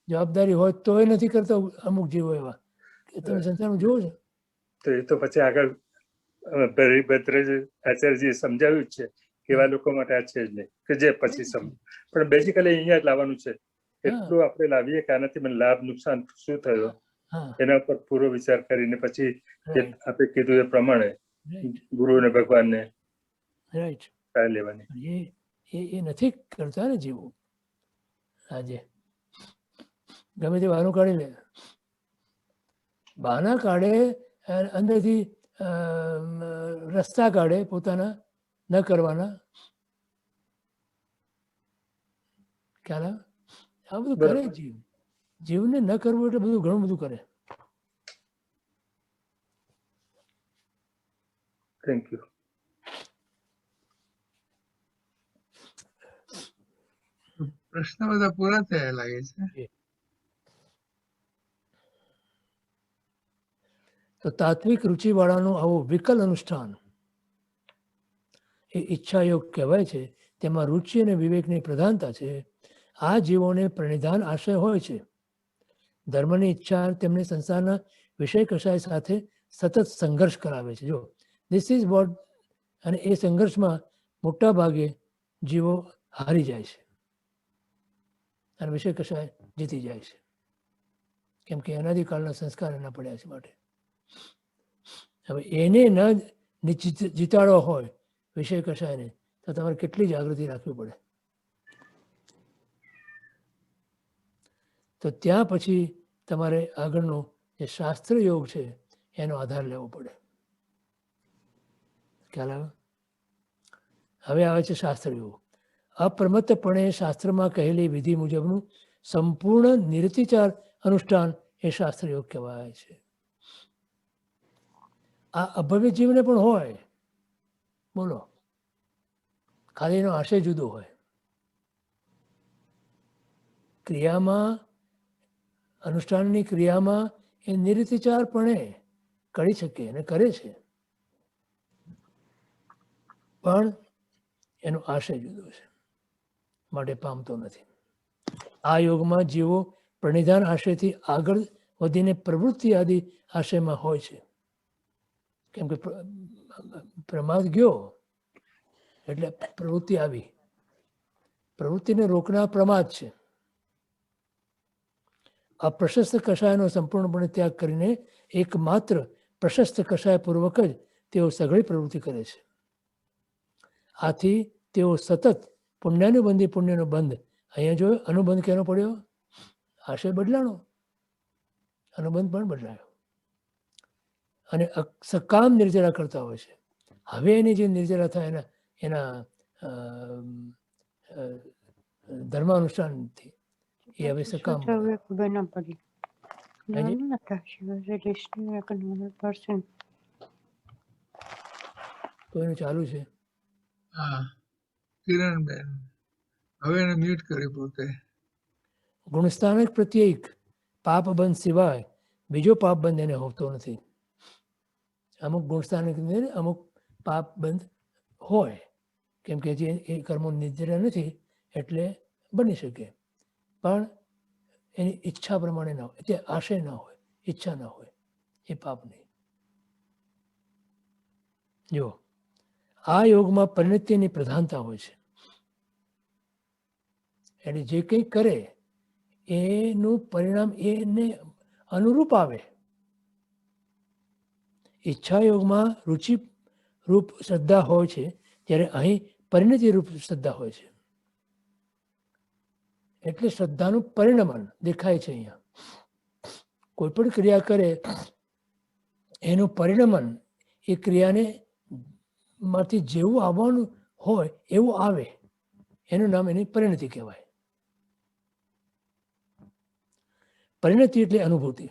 જવાબદારી હોય તોય નથી કરતા અમુક જીવો એવા એ તમે સંસારમાં જુઓ છો. તો એ તો પછી આગળ ભદ્રજ આચાર્યજીએ સમજાવ્યું જ છે કે એવા લોકો માટે આ છે જ નહીં, કે જે પછી સમજ. પણ બેઝિકલી અહીંયા જ લાવવાનું છે. એટલું આપણે લાવીએ કે આનાથી મને લાભ નુકસાન શું થયો હા, એના પર પૂરો વિચાર કરીને પછી જે રાઈટ, આપણે કીધું એ પ્રમાણે રાઈટ, ગુરુ અને ભગવાનને રાઈટ. સહાય લેવાની. એ નથી કરતા ને જીવો. આજે ગમે તે બહાનું કાઢી લે, બહાના કાઢે, અંદરથી રસ્તા કાઢે પોતાના ન કરવાના. ખ્યાલ આવે? આ બધું કરે જીવ. જીવને ન કરવું એટલે બધું ઘણું બધું કરે. Thank you. પ્રશ્ન બધા પૂરા થયા લાગે છે. તો તાત્વિક રુચિવાળાનું આવું વિકલ અનુષ્ઠાન એ ઈચ્છાયોગ કહેવાય છે. તેમાં રુચિ અને વિવેકની પ્રધાનતા છે. આ જીવોને પ્રણિધાન આશય હોય છે. ધર્મની ઈચ્છા તેમને સંસારના વિષય કષાય સાથે સતત સંઘર્ષ કરાવે છે. જો ધીસ ઇઝ વોટ, અને એ સંઘર્ષમાં મોટા ભાગે જીવો હારી જાય છે અને વિષય કષાય જીતી જાય છે, કેમ કે અનાદિકાળના સંસ્કાર એના પડ્યા છે માટે. હવે એને ન જીતાડો હોય વિષય કશાયને, તો તમારે કેટલી જાગૃતિ રાખવી પડે. તો ત્યાં પછી તમારે આગળનો જે શાસ્ત્ર યોગ છે એનો આધાર લેવો પડે. ખ્યાલ આવે? હવે આવે છે શાસ્ત્ર યોગ. અપ્રમત્તપણે શાસ્ત્રમાં કહેલી વિધિ મુજબનું સંપૂર્ણ નિરતિચાર અનુષ્ઠાન એ શાસ્ત્ર યોગ કહેવાય છે. આ અભવ્ય જીવને પણ હોય, બોલો, ખાલી એનો આશય જુદો હોય. ક્રિયામાં, અનુષ્ઠાનની ક્રિયામાં એ નિરતિચારપણે કરી શકે અને કરે છે, પણ એનો આશય જુદો છે, માટે પામતો નથી. આ યોગમાં જીવો પ્રણિધાન આશયથી આગળ વધીને પ્રવૃત્તિ આદિ આશયમાં હોય છે. કેમ કે પ્રમાદ ગયો એટલે પ્રવૃત્તિ આવી. પ્રવૃત્તિને રોકનાર પ્રમાદ છે. અપ્રશસ્ત કષાયનો સંપૂર્ણપણે ત્યાગ કરીને એકમાત્ર પ્રશસ્ત કષાય પૂર્વક જ તેઓ સઘળી પ્રવૃત્તિ કરે છે. આથી તેઓ સતત પુણ્યાનુબંધી પુણ્યનો બંધ. અહીંયા જો અનુબંધ કેનો પડ્યો? આશય બદલાણો, અનુબંધ પણ બદલાયો. અને સકામ નિર્જરા કરતા હોય છે. હવે એની જે નિર્જરા થાય એના ધર્માનુષ્ઠાનથી એ હવે સકામ કોઈનું ચાલુ છે. હા, કિરણબેન હવે એને મ્યુટ કરી પોતે. ગુણસ્થાનક પ્રત્યેક પાપ બંધ સિવાય બીજો પાપ બંધ એને હોતો નથી. અમુક ગુણસ્થાનક અમુક પાપ બંધ હોય, કેમ કે જે એ કર્મો નિર્જરા નથી એટલે બની શકે, પણ એની ઈચ્છા પ્રમાણે ના હોય, તે આશય ના હોય, ઈચ્છા ના હોય, એ પાપ નહીં. જો આ યોગમાં પરિણતિની પ્રધાનતા હોય છે. એટલે જે કંઈ કરે એનું પરિણામ એને અનુરૂપ આવે. ઈચ્છા યોગમાં રુચિ રૂપ શ્રદ્ધા હોય છે, જ્યારે અહીં પરિણતિ રૂપ શ્રદ્ધા હોય છે. એટલે શ્રદ્ધાનું પરિણમન દેખાય છે. અહીંયા કોઈ પણ ક્રિયા કરે એનું પરિણમન એ ક્રિયાને માંથી જેવું આવવાનું હોય એવું આવે, એનું નામ એની પરિણતિ કહેવાય. પરિણતિ એટલે અનુભૂતિ.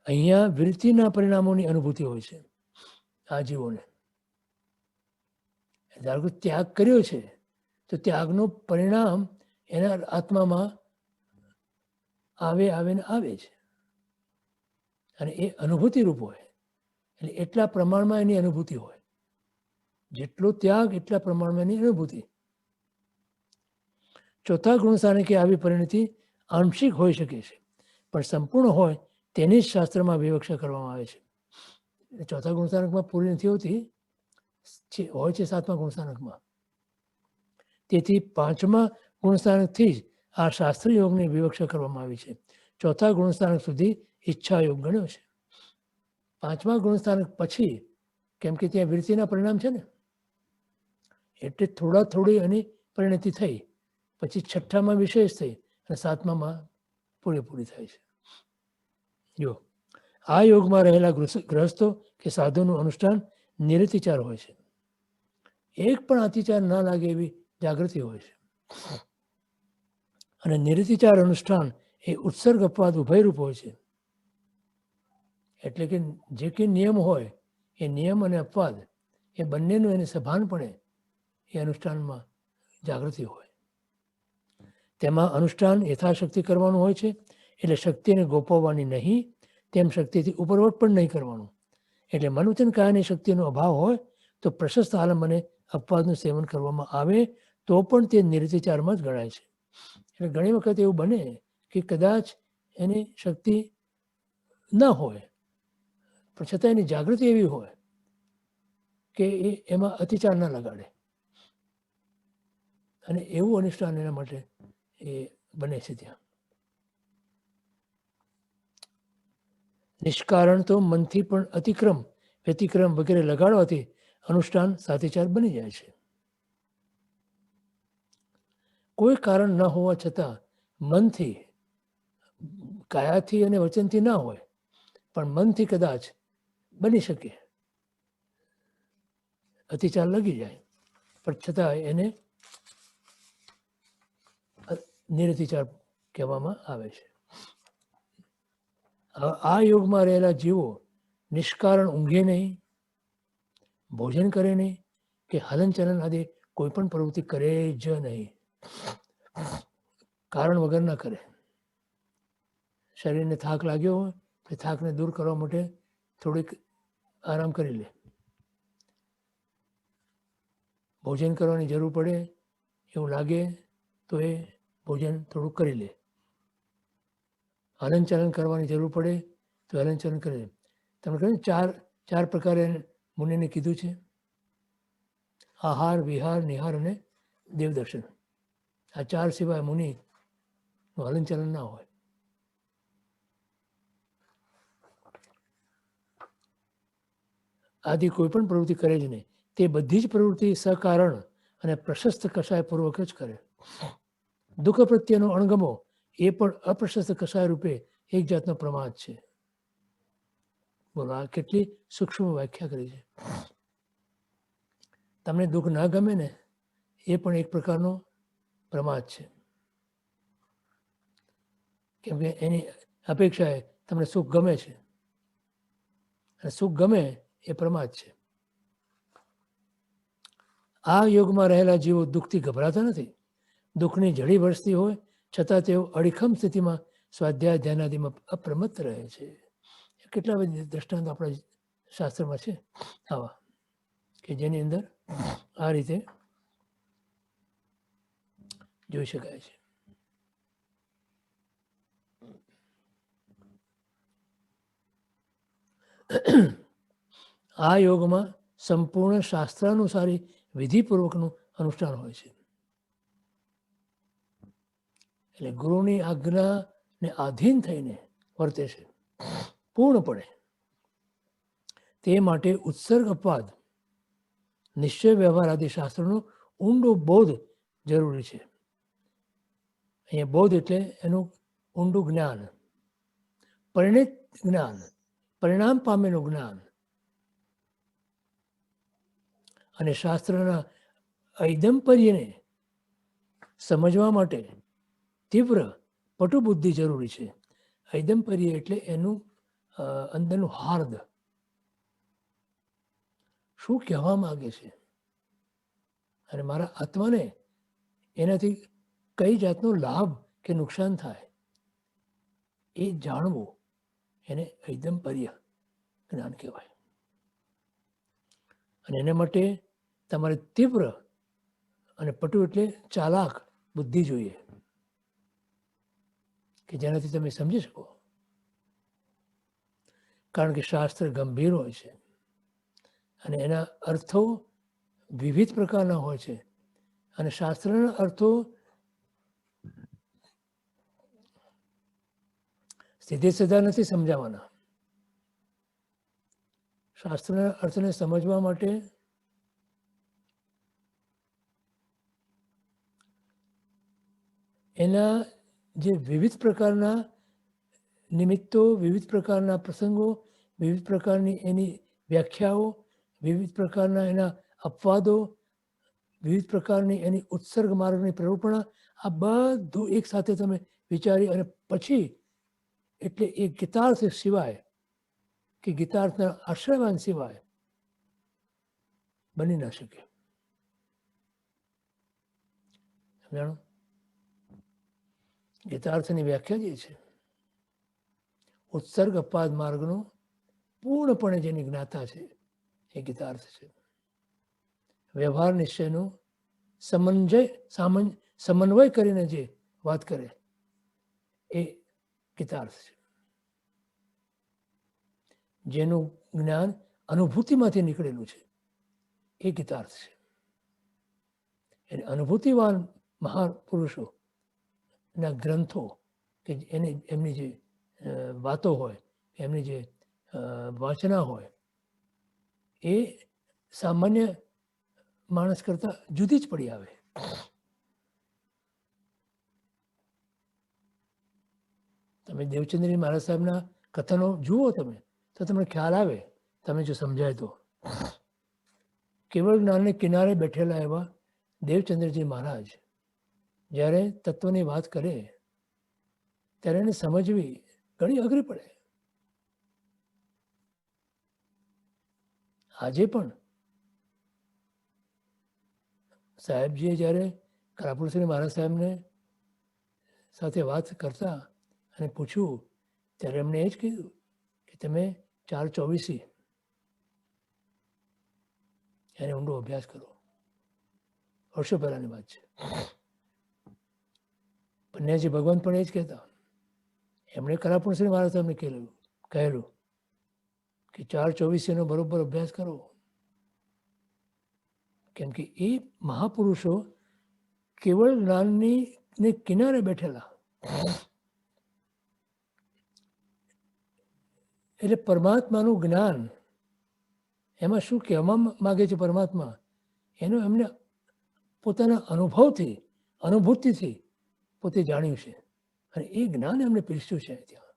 અહીંયા વૃત્તિના પરિણામોની અનુભૂતિ હોય છે આ જીવોને. ધારો કે ત્યાગ કર્યો છે તો ત્યાગનું પરિણામ એના આત્મામાં આવે ને આવે છે, અને એ અનુભૂતિ રૂપ હોય. એટલે એટલા પ્રમાણમાં એની અનુભૂતિ હોય. જેટલો ત્યાગ એટલા પ્રમાણમાં એની અનુભૂતિ. ચોથા ગુણસ્થાને કે આવી પરિણતિ આંશિક હોઈ શકે છે, પણ સંપૂર્ણ હોય તેની જ શાસ્ત્રમાં વિવક્ષા કરવામાં આવે છે. ચોથા ગુણસ્થાનકમાં પૂરી નથી હોતી, હોય છે 7મા ગુણસ્થાનકમાં. તેથી 5મા ગુણસ્થાનકથી જ આ શાસ્ત્ર યોગની વિવક્ષા કરવામાં આવી છે. ચોથા ગુણસ્થાનક સુધી ઈચ્છા યોગ ગણ્યો છે. 5મા ગુણસ્થાનક પછી, કેમ કે ત્યાં વૃત્તિના પરિણામ છે ને, એટલે થોડી એની પરિણતિ થઈ, પછી 6ઠામાં વિશેષ થઈ અને 7મામાં પૂરેપૂરી થાય છે. જો આ યોગમાં રહેલા ગ્રહસ્થો કે સાધુનું અનુષ્ઠાન નિરતિચાર હોય છે. એક પણ અતિચાર ન લાગે એવી જાગૃતિ હોય છે. અને નિરતિચાર અનુષ્ઠાન એ ઉત્સર્ગ અપવાદ ઉભયરૂપ હોય છે. એટલે કે જે કંઈ નિયમ હોય એ નિયમ અને અપવાદ એ બંનેનું એને સભાનપણે એ અનુષ્ઠાનમાં જાગૃતિ હોય. તેમાં અનુષ્ઠાન યથાશક્તિ કરવાનું હોય છે. એટલે શક્તિને ગોપવવાની નહીં, તેમ શક્તિથી ઉપરવટ પણ નહીં કરવાનું. એટલે મન વચન કાયાની શક્તિનો અભાવ હોય તો પ્રશસ્ત આલંબને અપવાદનું સેવન કરવામાં આવે તો પણ તે નિરતિચારમાં જ ગણાય છે. એટલે ઘણી વખત એવું બને કે કદાચ એની શક્તિ ન હોય પણ છતાં એની જાગૃતિ એવી હોય કે એમાં અતિચાર ન લગાડે, અને એવું અનુષ્ઠાન એના માટે એ બને છે. ત્યાં નિષ્કારણ તો મનથી પણ અતિક્રમ, વ્યતિક્રમ વગેરે લગાડવાથી અનુષ્ઠાન સાતિચાર બની જાય છે. કોઈ કારણ ન હોવા છતાં મનથી, કાયાથી અને વચનથી ના હોય પણ મનથી કદાચ બની શકે અતિચાર લગી જાય, પણ છતાં એને નિરતિચાર કહેવામાં આવે છે. આ યોગમાં રહેલા જીવો નિષ્કારણ ઊંઘે નહીં, ભોજન કરે નહીં કે હલનચલન આદિ કોઈ પણ પ્રવૃત્તિ કરે જ નહીં. કારણ વગર ના કરે. શરીરને થાક લાગ્યો હોય તો થાકને દૂર કરવા માટે થોડીક આરામ કરી લે. ભોજન કરવાની જરૂર પડે એવું લાગે તો એ ભોજન થોડુંક કરી લે. હલનચલન કરવાની જરૂર પડે તો હલનચલન કરી લે. તમે કહ્યું ચાર પ્રકારે મુનિને કીધું છે: આહાર, વિહાર, નિહાર અને દેવદર્શન. આ 4 સિવાય મુનિનું હલનચલન ના હોય. આદિ કોઈ પણ પ્રવૃત્તિ કરે જ નહીં. તે બધી જ પ્રવૃત્તિ સકારણ અને પ્રશસ્ત કષાયપૂર્વક જ કરે. દુઃખ પ્રત્યેનો અણગમો એ પણ અપ્રશસ્ત કષાય રૂપે એક જાતનો પ્રમાદ છે. બોલો, આ કેટલી સૂક્ષ્મ વ્યાખ્યા કરી છે. તમને દુઃખ ના ગમે ને એ પણ એક પ્રકારનો પ્રમાદ છે, કેમ કે એની અપેક્ષાએ તમને સુખ ગમે છે, અને સુખ ગમે એ પ્રમાદ છે. આ યોગમાં રહેલા જીવો દુઃખથી ગભરાતા નથી. દુઃખની જડી વરસતી હોય છતાં તેઓ અડીખમ સ્થિતિમાં સ્વાધ્યાય ધ્યાનાદિમાં અપ્રમત્ત રહે છે. કેટલા બધા દ્રષ્ટાંત આપણા શાસ્ત્રમાં છે આવા, કે જેની અંદર આ રીતે જોઈ શકાય છે. આ યોગમાં સંપૂર્ણ શાસ્ત્રાનુસારી વિધિપૂર્વકનું અનુષ્ઠાન હોય છે. એટલે ગુરુની આજ્ઞાને આધીન થઈને વર્તે છે પૂર્ણપણે. તે માટે ઉત્સર્ગ અપવાદ, નિશ્ચય વ્યવહાર આદિ શાસ્ત્રોનો ઊંડો બોધ જરૂરી છે. અહીંયા બોધ એટલે એનું ઊંડું જ્ઞાન, પરિણિત જ્ઞાન, પરિણામ પામેલું જ્ઞાન. અને શાસ્ત્રના ઐદંપર્યને સમજવા માટે તીવ્ર પટુબુદ્ધિ જરૂરી છે. ઐદંપર્ય એટલે એનું અંદરનું હાર્દ, શું કહેવા માંગે છે અને મારા આત્માને એનાથી કઈ જાતનો લાભ કે નુકસાન થાય એ જાણવું, એને ઐદંપર્ય જ્ઞાન કહેવાય. અને એના માટે તમારે તીવ્ર અને પટુ એટલે ચાલાક બુદ્ધિ જોઈએ, કે જેનાથી તમે સમજી શકો કારણ કે શાસ્ત્ર ગંભીર હોય છે અને એના અર્થો વિવિધ પ્રકારના હોય છે અને શાસ્ત્રના અર્થો સીધે સીધા નથી સમજાવવાના. શાસ્ત્રના અર્થને સમજવા માટે એના જે વિવિધ પ્રકારના નિમિત્તો, વિવિધ પ્રકારના પ્રસંગો, વિવિધ પ્રકારની એની વ્યાખ્યાઓ, વિવિધ પ્રકારના એના અપવાદો, વિવિધ પ્રકારની એની ઉત્સર્ગ માર્ગની પ્રરૂપણા, આ બધું એક સાથે તમે વિચારી અને પછી એટલે એ ગીતાર્થ સિવાય કે ગીતાર્થના આશ્રયવાન સિવાય બની ના શકે. સમજાણું? ગીતાર્થની વ્યાખ્યા જે છે ઉત્સર્ગ અપવાદ માર્ગનું પૂર્ણપણે જેની જ્ઞાતા છે એ ગીતાર્થ છે. વ્યવહાર નિશ્ચયનું સમન્વય કરીને જે વાત કરે એ ગીતાર્થ છે. જેનું જ્ઞાન અનુભૂતિમાંથી નીકળેલું છે એ ગીતાર્થ છે. એને અનુભૂતિવાન મહાપુરુષો ના ગ્રંથો કે એમની જે વાતો હોય, એમની જે વાચના હોય એ સામાન્ય માણસ કરતા જુદી જ પડી આવે. તમે દેવચંદ્રી મહારાજ સાહેબના કથનો જુઓ તમે તો તમને ખ્યાલ આવે, તમે જો સમજાય તો. કેવળ જ્ઞાનને કિનારે બેઠેલા એવા દેવચંદ્રજી મહારાજ જ્યારે તત્વની વાત કરે ત્યારે એને સમજવી ઘણી અઘરી પડે. આજે પણ સાહેબજીએ જ્યારે કરાપુરશ્રી મહારાજ સાહેબને સાથે વાત કરતા અને પૂછ્યું ત્યારે એમણે એ જ કીધું કે તમે 424 એને ઊંડો અભ્યાસ કરો. વર્ષો પહેલાની વાત છે. પન્યાજી ભગવાન પણ એ જ કહેતા. એમણે કરાપુરશ્રી મહારાજ સાહેબને કહેલું કે 424 બરોબર અભ્યાસ કરો. કેમ કે એ મહાપુરુષો કેવળ જ્ઞાનની ને કિનારે બેઠેલા, એટલે પરમાત્માનું જ્ઞાન એમાં શું કહેવા માગે છે પરમાત્મા એનું એમને પોતાના અનુભવથી, અનુભૂતિથી પોતે જાણ્યું છે અને એ જ્ઞાન એમને પીરસ્યું છે ત્યાં.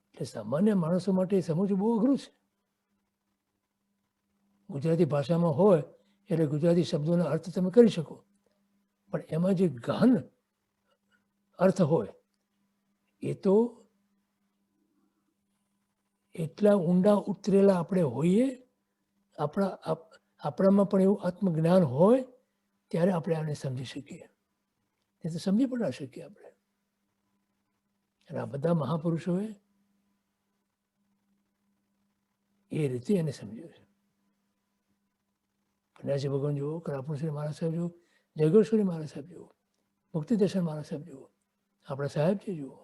એટલે સામાન્ય માણસો માટે સમજવું બહુ અઘરું છે. ગુજરાતી ભાષામાં હોય એટલે ગુજરાતી શબ્દોના અર્થ તમે કરી શકો, પણ એમાં જે ગહન અર્થ હોય એ તો એટલા ઊંડા ઉતરેલા આપણે હોઈએ, આપણામાં પણ એવું આત્મજ્ઞાન હોય ત્યારે આપણે આને સમજી શકીએ. એ તો સમજી પણ ના શકીએ આપણે. અને આ બધા મહાપુરુષોએ એ રીતે એને સમજ્યું છે. પન્યાજી ભગવાન જુઓ, કરાપુરશ્રી મહારાજ સાહેબ જુઓ, જયગોશ્વરી મહારાજ સાહેબ જુઓ, મુક્તિદર્શન મહારાજ સાહેબ જુઓ, આપણા સાહેબજી જુઓ,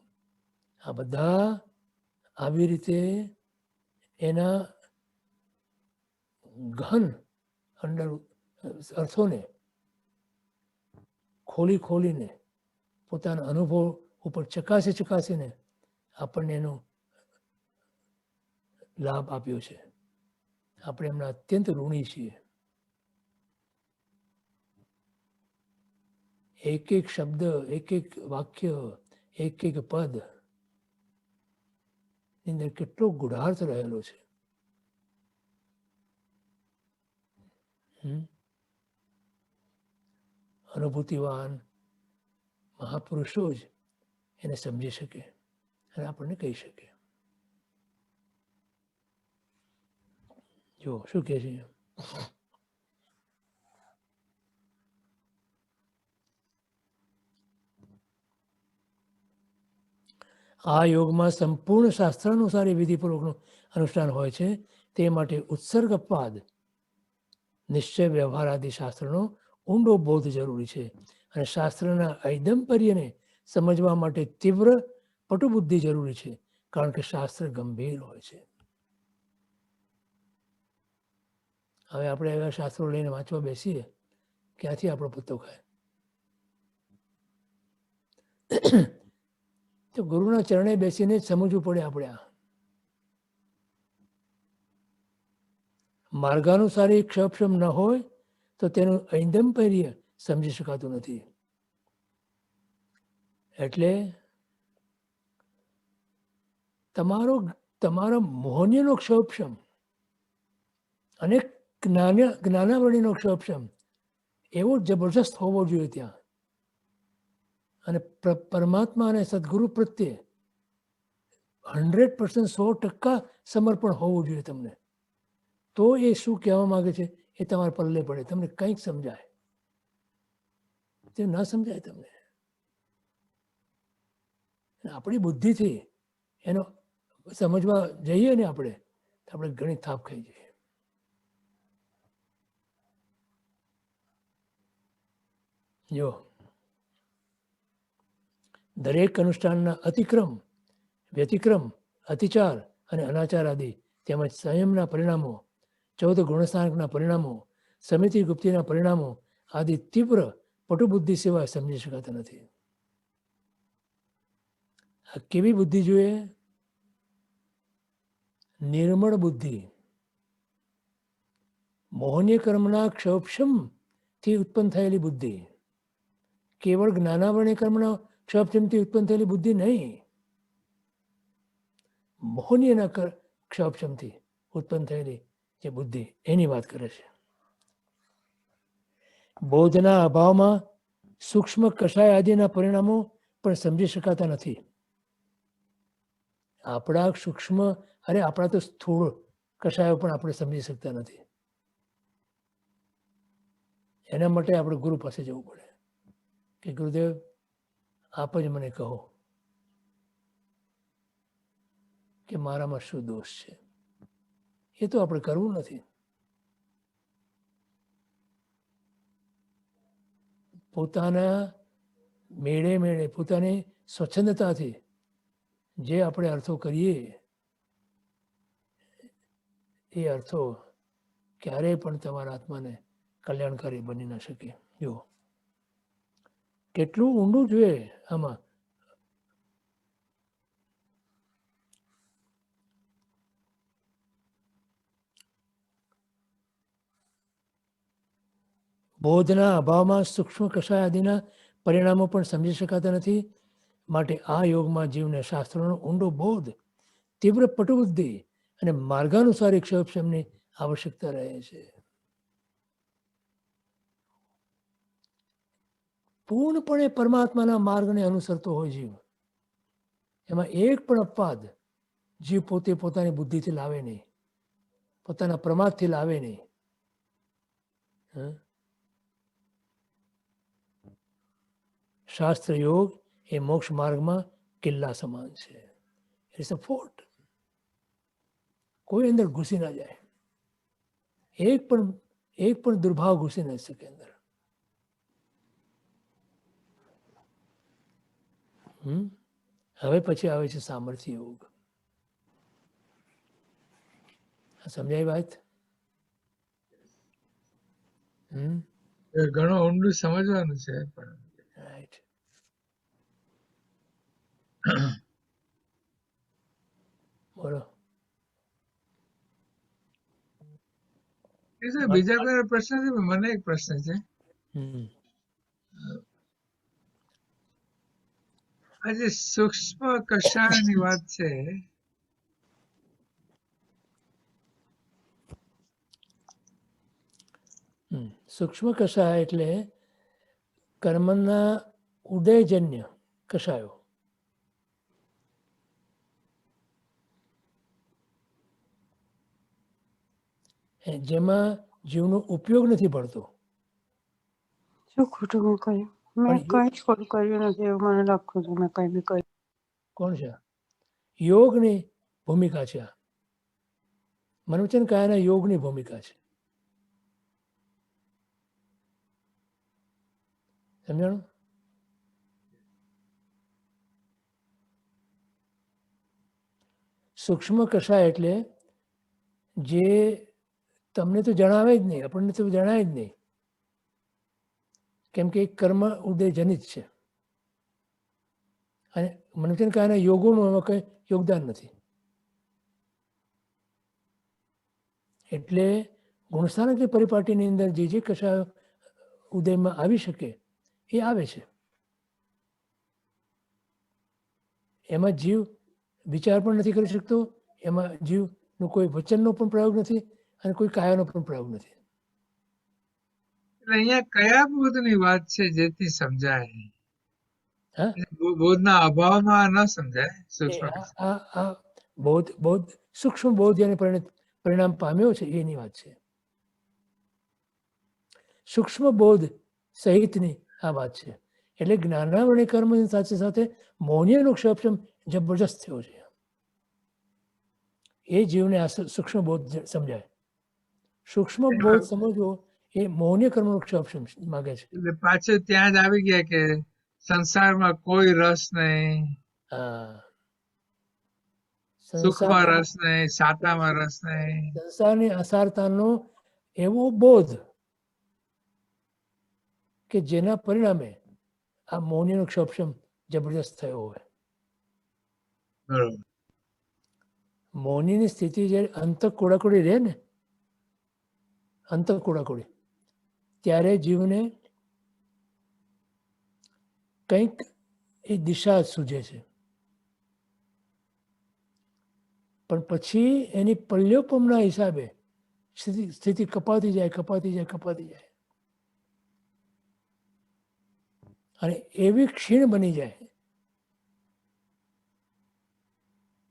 આ બધા આવી રીતે એના ગહન અંદર અર્થોને ખોલીને પોતાના અનુભવ ઉપર ચકાસીને આપણને એનો લાભ આપ્યો છે. આપણે એમના અત્યંત ઋણી છીએ. એક એક શબ્દ, એક એક વાક્ય, એક એક પદ ની અંદર કેટલો ગુઢાર્થ રહેલો છે. અનુભૂતિવાન મહાપુરુષો જ એને સમજી શકે અને આપણને કહી શકે. જો શું કહે છે? આ યોગમાં સંપૂર્ણ શાસ્ત્રાનુસારી વિધિપૂર્વકનું અનુષ્ઠાન હોય છે. તે માટે ઉત્સર્ગ અપવાદ, નિશ્ચય, વ્યવહાર આદિ શાસ્ત્રનો ઊંડો બોધ જરૂરી છે અને શાસ્ત્રના ઐદંપર્યને સમજવા માટે તીવ્ર પટુબુદ્ધિ જરૂરી છે. કારણ કે શાસ્ત્ર ગંભીર હોય છે. હવે આપણે એવા શાસ્ત્રો લઈને વાંચવા બેસીએ, ક્યાંથી આપણો પત્તો ખાય? તો ગુરુના ચરણે બેસીને જ સમજવું પડે આપણે. આ માર્ગાનુસારી ક્ષપક્ષમ ન હોય તો તેનું ઐંદંપર્ય સમજી શકાતું નથી. એટલે તમારો મોહનીયનો ક્ષપક્ષમ અને જ્ઞાનાવરણીનો ક્ષપક્ષમ એવો જબરજસ્ત હોવો જોઈએ ત્યાં. અને પરમાત્મા અને સદગુરુ પ્રત્યે 100% 100% સમર્પણ હોવું જોઈએ તમને. તો એ શું કહેવા માંગે છે એ તમારે પલ્લે પડે, તમને કંઈક સમજાય. તે ના સમજાય તમને. આપણી બુદ્ધિથી એનો સમજવા જઈએ ને આપણે ઘણી થાપ ખાઈ જઈએ. જો દરેક અનુષ્ઠાનના અતિક્રમ, વ્યતિક્રમ, અતિચાર અને અનાચાર આદિ તેમજ સંયમના પરિણામો, 14 ગુણસ્થાનકના પરિણામો, સમિતિ ગુપ્તિના પરિણામો આદિ તીવ્ર પટુબુદ્ધિ સિવાય સમજી શકાતા નથી. આ કેવી બુદ્ધિ જોઈએ? નિર્મળ બુદ્ધિ. મોહનીય કર્મના ક્ષપક્ષમથી ઉત્પન્ન થયેલી બુદ્ધિ. કેવળ જ્ઞાનાવરણીય કર્મના ક્ષપક્ષમથી ઉત્પન્ન થયેલી બુદ્ધિ નહીં. મોહનીયના ક્ષપક્ષમથી ઉત્પન્ન થયેલી જે બુદ્ધિ, એની વાત કરે છે. બોધના અભાવમાં સૂક્ષ્મ કષાય આદિના પરિણામો પણ સમજી શકાતા નથી. આપણા સૂક્ષ્મ આપણા તો સ્થૂળ કષાયો પણ આપણે સમજી શકતા નથી. એના માટે આપણે ગુરુ પાસે જવું પડે કે ગુરુદેવ આપ જ મને કહો કે મારામાં શું દોષ છે. એ તો આપણે કરવું નથી. પોતાના મેળે પોતાની સ્વચ્છંદતાથી જે આપણે અર્થો કરીએ એ અર્થો ક્યારેય પણ તમારા આત્માને કલ્યાણકારી બની ન શકે. જો કેટલું ઊંડું જોઈએ આમાં. બોધના અભાવમાં સૂક્ષ્મ કષાય આદિના પરિણામો પણ સમજી શકાતા નથી. માટે આ યોગમાં જીવને શાસ્ત્રોનો ઊંડો બોધ, તીવ્ર પટુબુદ્ધિ અને માર્ગાનુસારી ક્ષપક્ષમની આવશ્યકતા રહે છે. પૂર્ણપણે પરમાત્માના માર્ગને અનુસરતો હોય જીવ. એમાં એક પણ અપવાદ જીવ પોતાની બુદ્ધિથી લાવે નહીં, પોતાના પ્રમાદથી લાવે નહીં. શાસ્ત્ર યોગ એ મોક્ષ માર્ગમાં કિલ્લા સમાન છે. It's a fort. કોઈ અંદર ઘૂસી ના જાય. એક પણ દુર્ભાવ ઘૂસી ન શકે અંદર. હવે પછી આવે છે સામર્થ્ય યોગ. સમજાય વાત? ઘણું ઊંડું સમજવાનું છે પણ. રાઈટ. બોલો. બીજા કોઈ પ્રશ્ન છે? મને એક પ્રશ્ન છે. આજે સૂક્ષ્મ કષાયની વાત છે, સૂક્ષ્મ કષાય એટલે કર્મના ઉદયજન્ય કષાયો. જેમાં જીવનો ઉપયોગ નથી પડતો. શું ખોટું મેં કર્યું? મેં કઈ જ ખોટું કર્યું નથી એવું મને લાગતું હતું. મેં કઈ બી કર્યું. કોણ છે? યોગની ભૂમિકા છે. મનોવચન કાયાના યોગની ભૂમિકા છે. સમજાણું? સૂક્ષ્મ કષાય એટલે જે તમને તો જણાવે જ નહીં, આપણને તો જણાય જ નહીં, કેમ કે એક કર્મ ઉદય જનિત છે અને મનુષ્યને કારણે યોગોનું એમાં કંઈ યોગદાન નથી. એટલે ગુણસ્થાનકની પરિપાટીની અંદર જે કશાયો ઉદયમાં આવી શકે એ આવે છે. એમાં જીવ વિચાર પણ નથી કરી શકતો, એમાં જીવનો કોઈ વચનનો પણ પ્રયોગ નથી અને કોઈ કાયાનો પણ પ્રયોગ નથી. એટલે અહીંયા કયા બોધની વાત છે જેથી સમજાય? હા, બોધના અભાવમાં ન સમજાય. એ સૂક્ષ્મ આ બોધ સૂક્ષ્મ બોધ જેને પરિણામ પામ્યો છે એની વાત છે. સૂક્ષ્મ બોધ સહિતની આ વાત છે. એટલે જ્ઞાનાવરણી કર્મની સાથે સાથે મૌનીયનો ક્ષપક્ષમ જબરજસ્ત થયો છે. એ જીવને આ સૂક્ષ્મ બોધ સમજાય. સૂક્ષ્મ બોધ સમજવો એ મૌન્ય કર્મનો ક્ષપક્ષમ માગે છે. એટલે પાછું ત્યાં જ આવી ગયા કે સંસારમાં કોઈ રસ નહીં, સુખમાં સંસાર રસ નહીં, સાતામાં રસ નહીં. સંસારની અસારતાનો એવો બોધ કે જેના પરિણામે આ મૌનીનો ક્ષપક્ષમ જબરજસ્ત થયો હોય. બરોબર. મૌનીની સ્થિતિ જ્યારે અંતક કોડાકોડી રહે ને, અંતક કોડાકોડી, ત્યારે જીવને કંઈક એ દિશા સૂઝે છે. પણ પછી એની પલ્યોપમના હિસાબે સ્થિતિ કપાતી જાય, કપાતી જાય, કપાતી જાય અને એવી ક્ષીણ બની જાય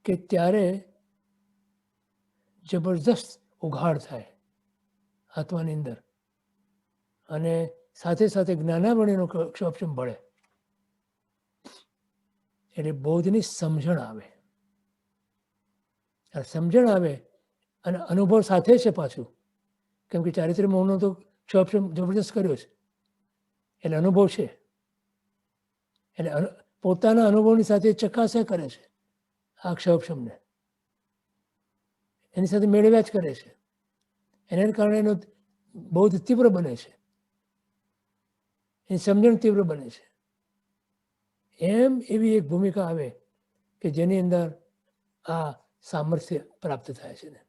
કે ત્યારે જબરજસ્ત ઉઘાડ થાય આત્માની અંદર અને સાથે સાથે જ્ઞાનાવરણીનો ક્ષપક્ષમ ભળે. એટલે બોધની સમજણ આવે. સમજણ આવે અને અનુભવ સાથે છે પાછું, કેમ કે ચારિત્ર્ય મૌનનો તો ક્ષપક્ષમ જબરજસ્ત કર્યો છે એટલે અનુભવ છે. એટલે પોતાના અનુભવની સાથે ચકાસ્યા કરે છે આ ક્ષપક્ષમને, એની સાથે મેળવ્યા જ કરે છે. એના કારણે એનો બોધ તીવ્ર બને છે, એની સમજણ તીવ્ર બને છે. એમ એવી એક ભૂમિકા આવે કે જેની અંદર આ સામર્થ્ય પ્રાપ્ત થાય છે.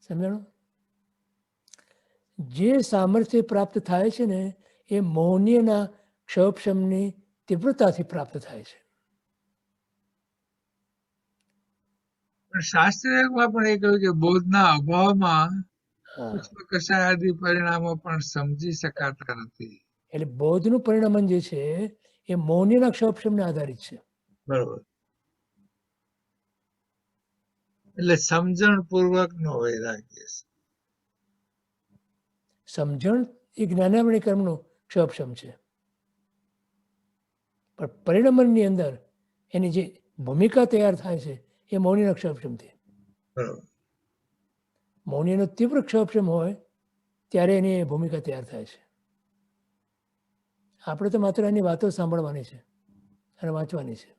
સમજાણું? જે સામર્થ્ય પ્રાપ્ત થાય છે ને એ મૌનીયના ક્ષપક્ષમની તીવ્રતાથી પ્રાપ્ત થાય છે. પણ શાસ્ત્રીયમાં પણ એ કહ્યું કે બોધના અભાવમાં સૂક્ષ્મ કષાય આદિ પરિણામો પણ સમજી શકાતા નથી. એટલે બોધનું પરિણામન જે છે એ મૌનીના ક્ષપક્ષમને આધારિત છે. બરોબર. એટલે સમજણ પૂર્વક નો વૈરાગ્ય. સમજણ એ જ્ઞાનાવરણી કર્મનું ક્ષપક્ષમ છે, પણ પરિણમનની અંદર એની જે ભૂમિકા તૈયાર થાય છે એ મૌનીના ક્ષપક્ષમથી. બરોબર. મૌનીનો તીવ્ર ક્ષપક્ષમ હોય ત્યારે એની ભૂમિકા તૈયાર થાય છે. આપણે તો માત્ર એની વાતો સાંભળવાની છે અને વાંચવાની છે.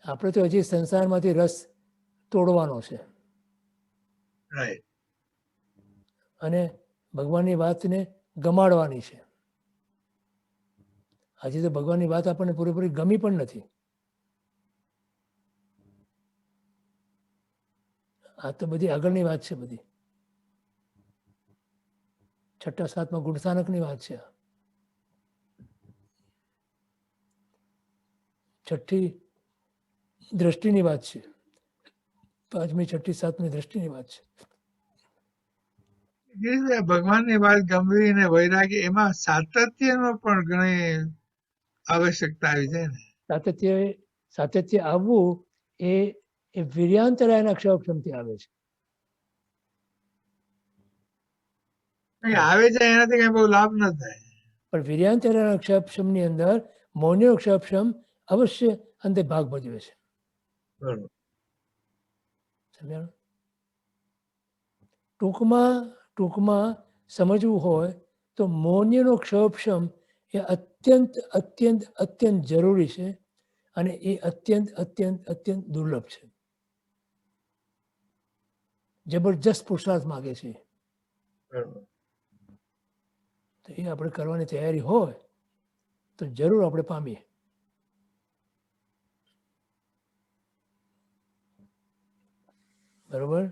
આપણે તો હજી સંસારમાંથી રસ તોડવાનો છે અને ભગવાનની વાતને ગમાડવાની છે. હજી તો ભગવાનની વાત આપણને પૂરેપૂરી ગમી પણ નથી. આ તો બધી આગળની વાત છે. બધી 6ઠા 7મા ગુણસ્થાનકની વાત છે. 6ઠ્ઠી દ્રષ્ટિની વાત છે. 5મી 6ઠ્ઠી 7મી દ્રષ્ટિની વાત છે. ભગવાનની વાત ગમવી અને વૈરાગ્ય એમાં સાતત્યનો પણ ઘણી આવશ્યકતા આવી જાય ને. સાતત્ય આવવું એ વીર્યાંતરાયના ક્ષપક્ષમથી આવે છે. આવે જાય એનાથી કઈ બહુ લાભ ન થાય. પણ વીર્યાંતરાયના ક્ષપક્ષમની અંદર મૌનનો ક્ષપક્ષમ અવશ્ય અંતે ભાગ ભજવે છે. બરોબર. સમજાણું? ટૂંકમાં સમજવું હોય તો મૌન્યનો ક્ષપક્ષમ એ અત્યંત અત્યંત અત્યંત જરૂરી છે અને એ અત્યંત અત્યંત અત્યંત દુર્લભ છે. જબરજસ્ત પુરુષાર્થ માગે છે. તો એ આપણે કરવાની તૈયારી હોય તો જરૂર આપણે પામીએ. બરોબર,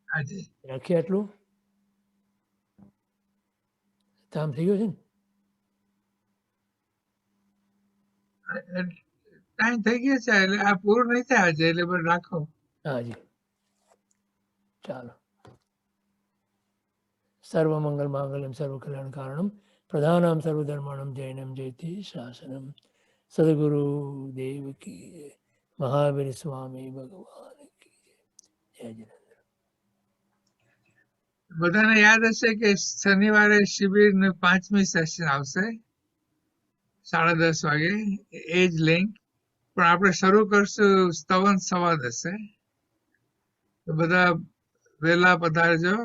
હાજી. રાખીએ આટલું. કામ થઈ ગયું છે ને? ટાઈમ થઈ ગયો છે એટલે આ પૂરું નહીં થાય આજે, એટલે પણ રાખો. હાજી, ચાલો. સર્વમંગલ માંગલ્યમ સર્વ કલ્યાણ કારણમ પ્રધાનમ સર્વધર્માણમ જૈનમ જયતિ શાસનમ. સદગુરુ દેવ કી જય. મહાવીર સ્વામી ભગવાન કી જય. જય જિનેન્દ્ર. બધાને યાદ હશે કે શનિવારે શિબિરનું 5મી સેશન આવશે 10:30 વાગે, એ જ લિંક. પણ આપણે શરૂ કરશું સ્તવન 10:15. તો બધા વહેલા પધારજો.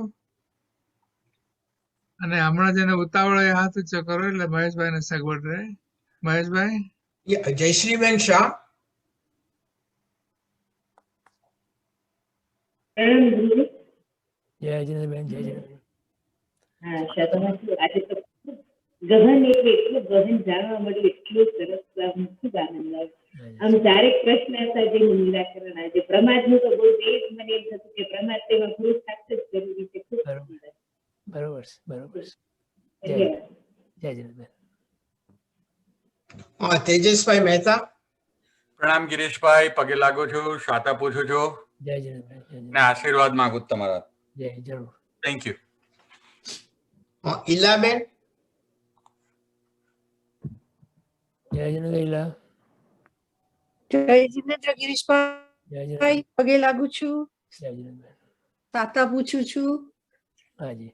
અને હમણાં જેને ઉતાવળ હોય હાથ ઊંચો કરો એટલે મહેશભાઈ ને સગવડ રહે. મહેશભાઈ. જયશ્રીબેન શાહ. જય જિનેન્દ્રબેન, જય જિનેન્દ્ર. હા, આજે તો ગહન એટલું ગહન જાણવા મળ્યું, એટલું સરસ, ખૂબ આનંદ આવ્યો. આમ દરેક પ્રશ્ન હતા જેનું નિરાકરણ આજે પ્રમાદનું તો બહુ એ જ મને એમ થતું કે પ્રમાદ તેમાં પુરુષાર્થ જ જરૂરી છે. ખૂબ બરોબર, બરોબર. જય જિનેન્દ્રબેન. તેજસભાઈ મહેતા. પ્રણામ ગિરીશભાઈ, પગે લાગુ છું, શાતા પૂછું છું. જય જિનેન્દ્રબેન. ને આશીર્વાદ માંગુ છું તમારા. જય, જરૂર. Thank you. ઈલાબેન. જય જિનેન્દ્ર ઈલા. જય જિનેન્દ્ર ગિરીશભાઈ, પગે લાગુ છું, જય જિનેન્દ્ર. તાતા પૂછું છું. હાજી.